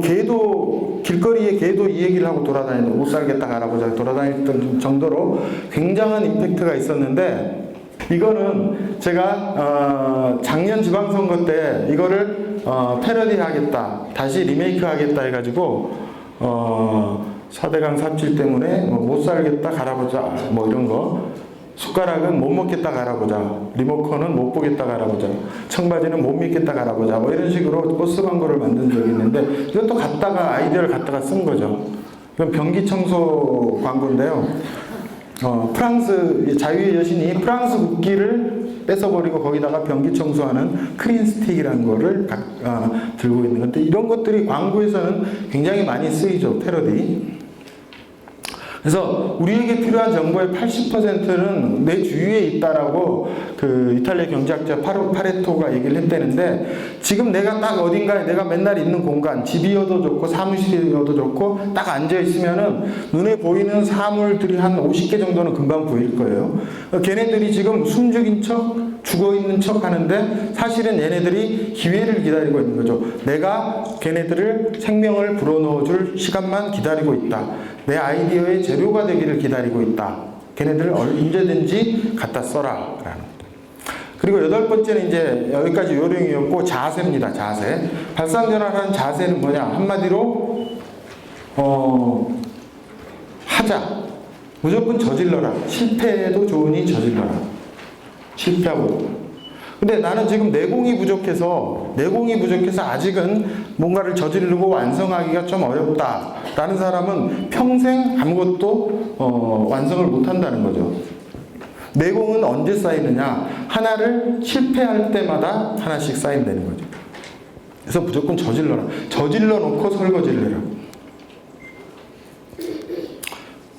길거리에 개도 이 얘기를 하고 돌아다니는, 못 살겠다 가라보자 돌아다녔던 정도로 굉장한 임팩트가 있었는데, 이거는 제가 작년 지방선거 때 이거를 패러디 하겠다, 다시 리메이크 하겠다 해가지고 4대강 삽질 때문에 못 살겠다 가라보자 뭐 이런 거, 숟가락은 못 먹겠다 가라보자, 리모컨은 못 보겠다 가라보자, 청바지는 못 믿겠다 가라보자, 뭐 이런 식으로 버스 광고를 만든 적이 있는데, 이것도 아이디어를 갖다가 쓴 거죠. 이건 변기 청소 광고인데요. 프랑스 자유의 여신이 프랑스 국기를 뺏어버리고 거기다가 변기 청소하는 크린스틱이라는 거를 들고 있는 건데, 이런 것들이 광고에서는 굉장히 많이 쓰이죠, 패러디. 그래서 우리에게 필요한 정보의 80%는 내 주위에 있다라고 그 이탈리아 경제학자 파레토가 얘기를 했다는데, 지금 내가 딱 어딘가에 내가 맨날 있는 공간, 집이어도 좋고 사무실이어도 좋고 딱 앉아 있으면은 눈에 보이는 사물들이 한 50개 정도는 금방 보일 거예요. 걔네들이 지금 숨죽인 척, 죽어 있는 척 하는데 사실은 얘네들이 기회를 기다리고 있는 거죠. 내가 걔네들을 생명을 불어넣어 줄 시간만 기다리고 있다. 내 아이디어의 재료가 되기를 기다리고 있다. 걔네들을 언제든지 갖다 써라 라는 거죠. 그리고 8번째는 이제 여기까지 요령이었고, 자세입니다. 자세. 발상전환하는 자세는 뭐냐? 한마디로 하자. 무조건 저질러라. 실패해도 좋으니 저질러라. 실패하고. 근데 나는 지금 내공이 부족해서 아직은 뭔가를 저지르고 완성하기가 좀 어렵다라는 사람은 평생 아무것도 완성을 못한다는 거죠. 내공은 언제 쌓이느냐? 하나를 실패할 때마다 하나씩 쌓인다는 거죠. 그래서 무조건 저질러라. 저질러 놓고 설거지를 해라.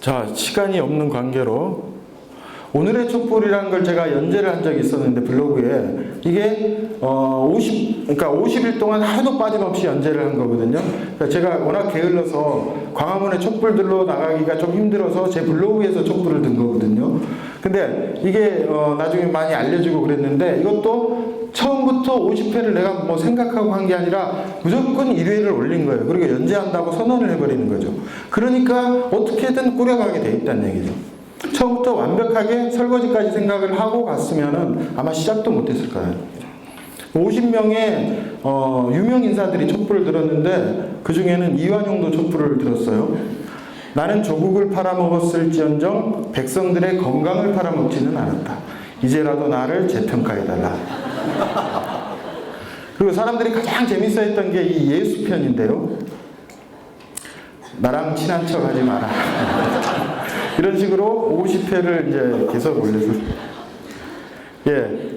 자, 시간이 없는 관계로 오늘의 촛불이라는 걸 제가 연재를 한 적이 있었는데, 블로그에 이게 50일 동안 하나도 빠짐없이 연재를 한 거거든요. 그러니까 제가 워낙 게을러서 광화문에 촛불들로 나가기가 좀 힘들어서 제 블로그에서 촛불을 든 거거든요. 근데 이게 나중에 많이 알려지고 그랬는데, 이것도 처음부터 50회를 내가 뭐 생각하고 한 게 아니라 무조건 1회를 올린 거예요. 그리고 연재한다고 선언을 해버리는 거죠. 그러니까 어떻게든 꾸려가게 돼 있다는 얘기죠. 처음부터 완벽하게 설거지까지 생각을 하고 갔으면은 아마 시작도 못했을 거예요. 50명의 유명 인사들이 촛불을 들었는데 그 중에는 이완용도 촛불을 들었어요. 나는 조국을 팔아먹었을지언정 백성들의 건강을 팔아먹지는 않았다. 이제라도 나를 재평가해달라. 그리고 사람들이 가장 재밌어했던 게 이 예수편인데요. 나랑 친한 척 하지 마라. 이런 식으로 50회를 이제 계속 올려서,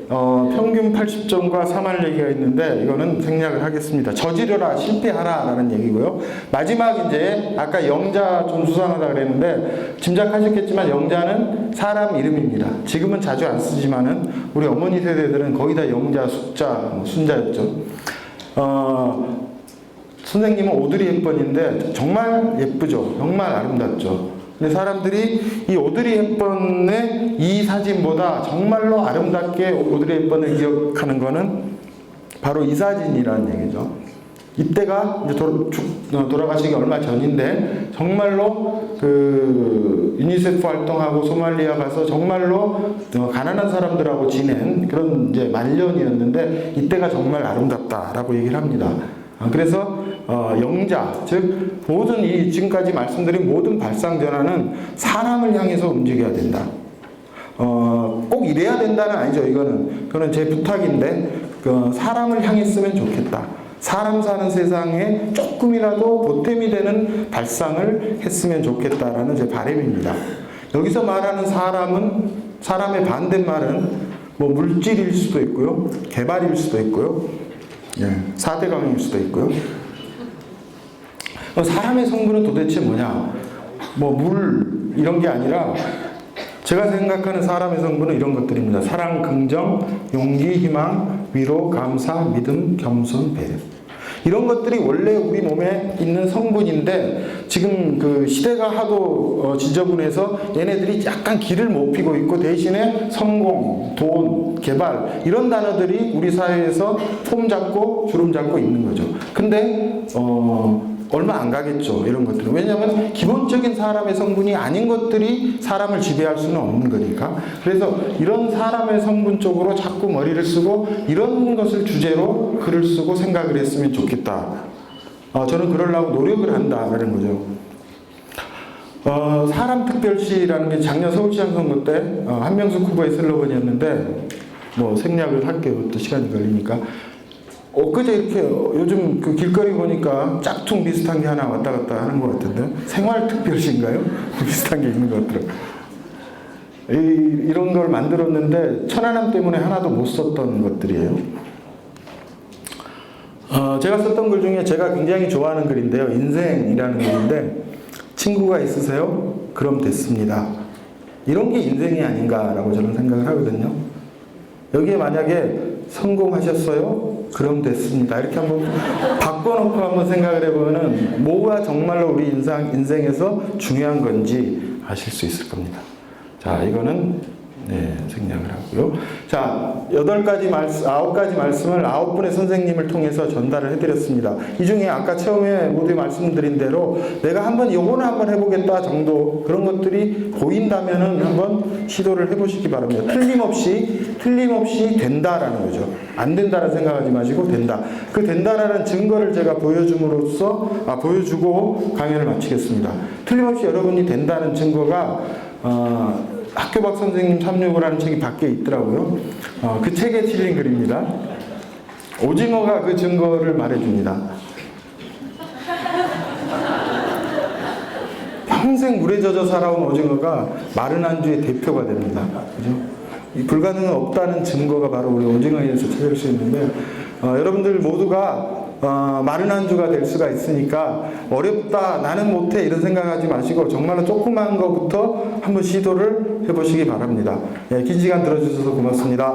평균 80점과 3할 얘기가 있는데 이거는 생략을 하겠습니다. 저지르라, 실패하라 라는 얘기고요. 마지막 이제 아까 영자 좀 수상하다 그랬는데 짐작하셨겠지만 영자는 사람 이름입니다. 지금은 자주 안 쓰지만은 우리 어머니 세대들은 거의 다 영자, 숙자, 순자였죠. 선생님은 오드리 헵번인데 정말 예쁘죠. 정말 아름답죠. 근데 사람들이 이 오드리 헵번의 이 사진보다 정말로 아름답게 오드리 헵번을 기억하는 거는 바로 이 사진이라는 얘기죠. 이때가 이제 돌아가시기 얼마 전인데 정말로 그 유니세프 활동하고 소말리아 가서 정말로 가난한 사람들하고 지낸 그런 이제 말년이었는데 이때가 정말 아름답다라고 얘기를 합니다. 그래서 영자, 즉 모든 이 지금까지 말씀드린 모든 발상 전환은 사람을 향해서 움직여야 된다. 꼭 이래야 된다는 아니죠. 그거는 제 부탁인데 사람을 향했으면 좋겠다. 사람 사는 세상에 조금이라도 보탬이 되는 발상을 했으면 좋겠다라는 제 바람입니다. 여기서 말하는 사람은, 사람의 반대말은 뭐 물질일 수도 있고요, 개발일 수도 있고요, 4대강일 수도 있고요. 사람의 성분은 도대체 뭐냐? 뭐 물 이런 게 아니라 제가 생각하는 사람의 성분은 이런 것들입니다. 사랑, 긍정, 용기, 희망, 위로, 감사, 믿음, 겸손, 배려. 이런 것들이 원래 우리 몸에 있는 성분인데 지금 그 시대가 하도 지저분해서 얘네들이 약간 길을 못 피고 있고 대신에 성공, 돈, 개발 이런 단어들이 우리 사회에서 폼 잡고 주름 잡고 있는 거죠. 근데 얼마 안 가겠죠. 이런 것들은. 왜냐하면 기본적인 사람의 성분이 아닌 것들이 사람을 지배할 수는 없는 거니까. 그래서 이런 사람의 성분 쪽으로 자꾸 머리를 쓰고 이런 것을 주제로 글을 쓰고 생각을 했으면 좋겠다. 저는 그러려고 노력을 한다는 거죠. 사람특별시라는 게 작년 서울시장 선거 때 한명숙 후보의 슬로건이었는데 뭐 생략을 할게요. 또 시간이 걸리니까. 엊그제 이렇게 요즘 그 길거리 보니까 짝퉁 비슷한 게 하나 왔다 갔다 하는 것 같은데 생활특별시인가요? 비슷한 게 있는 것 같더라고요. 이런 걸 만들었는데 천안함 때문에 하나도 못 썼던 것들이에요. 제가 썼던 글 중에 제가 굉장히 좋아하는 글인데요. 인생이라는 글인데 친구가 있으세요? 그럼 됐습니다. 이런 게 인생이 아닌가라고 저는 생각을 하거든요. 여기에 만약에 성공하셨어요? 그럼 됐습니다. 이렇게 한번 바꿔놓고 한번 생각을 해보면 뭐가 정말로 우리 인생에서 중요한 건지 아실 수 있을 겁니다. 자, 이거는 생략을 하고요. 자, 9가지 말씀을 9분의 선생님을 통해서 전달을 해드렸습니다. 이 중에 아까 처음에 모두 말씀드린 대로 내가 한번 요거는 한번 해보겠다 정도 그런 것들이 보인다면은 한번 시도를 해보시기 바랍니다. 틀림없이 된다라는 거죠. 안 된다라는 생각하지 마시고 된다. 그 된다라는 증거를 제가 보여주고 강연을 마치겠습니다. 틀림없이 여러분이 된다는 증거가 학교박 선생님 365라는 책이 밖에 있더라고요. 그 책에 실린 글입니다. 오징어가 그 증거를 말해줍니다. 평생 물에 젖어 살아온 오징어가 마른 안주의 대표가 됩니다. 그죠? 이 불가능은 없다는 증거가 바로 우리 오징어에서 찾을 수 있는데, 여러분들 모두가 마른 안주가 될 수가 있으니까 어렵다, 나는 못해 이런 생각하지 마시고 정말로 조그만 것부터 한번 시도를 해보시기 바랍니다. 긴 시간 들어주셔서 고맙습니다.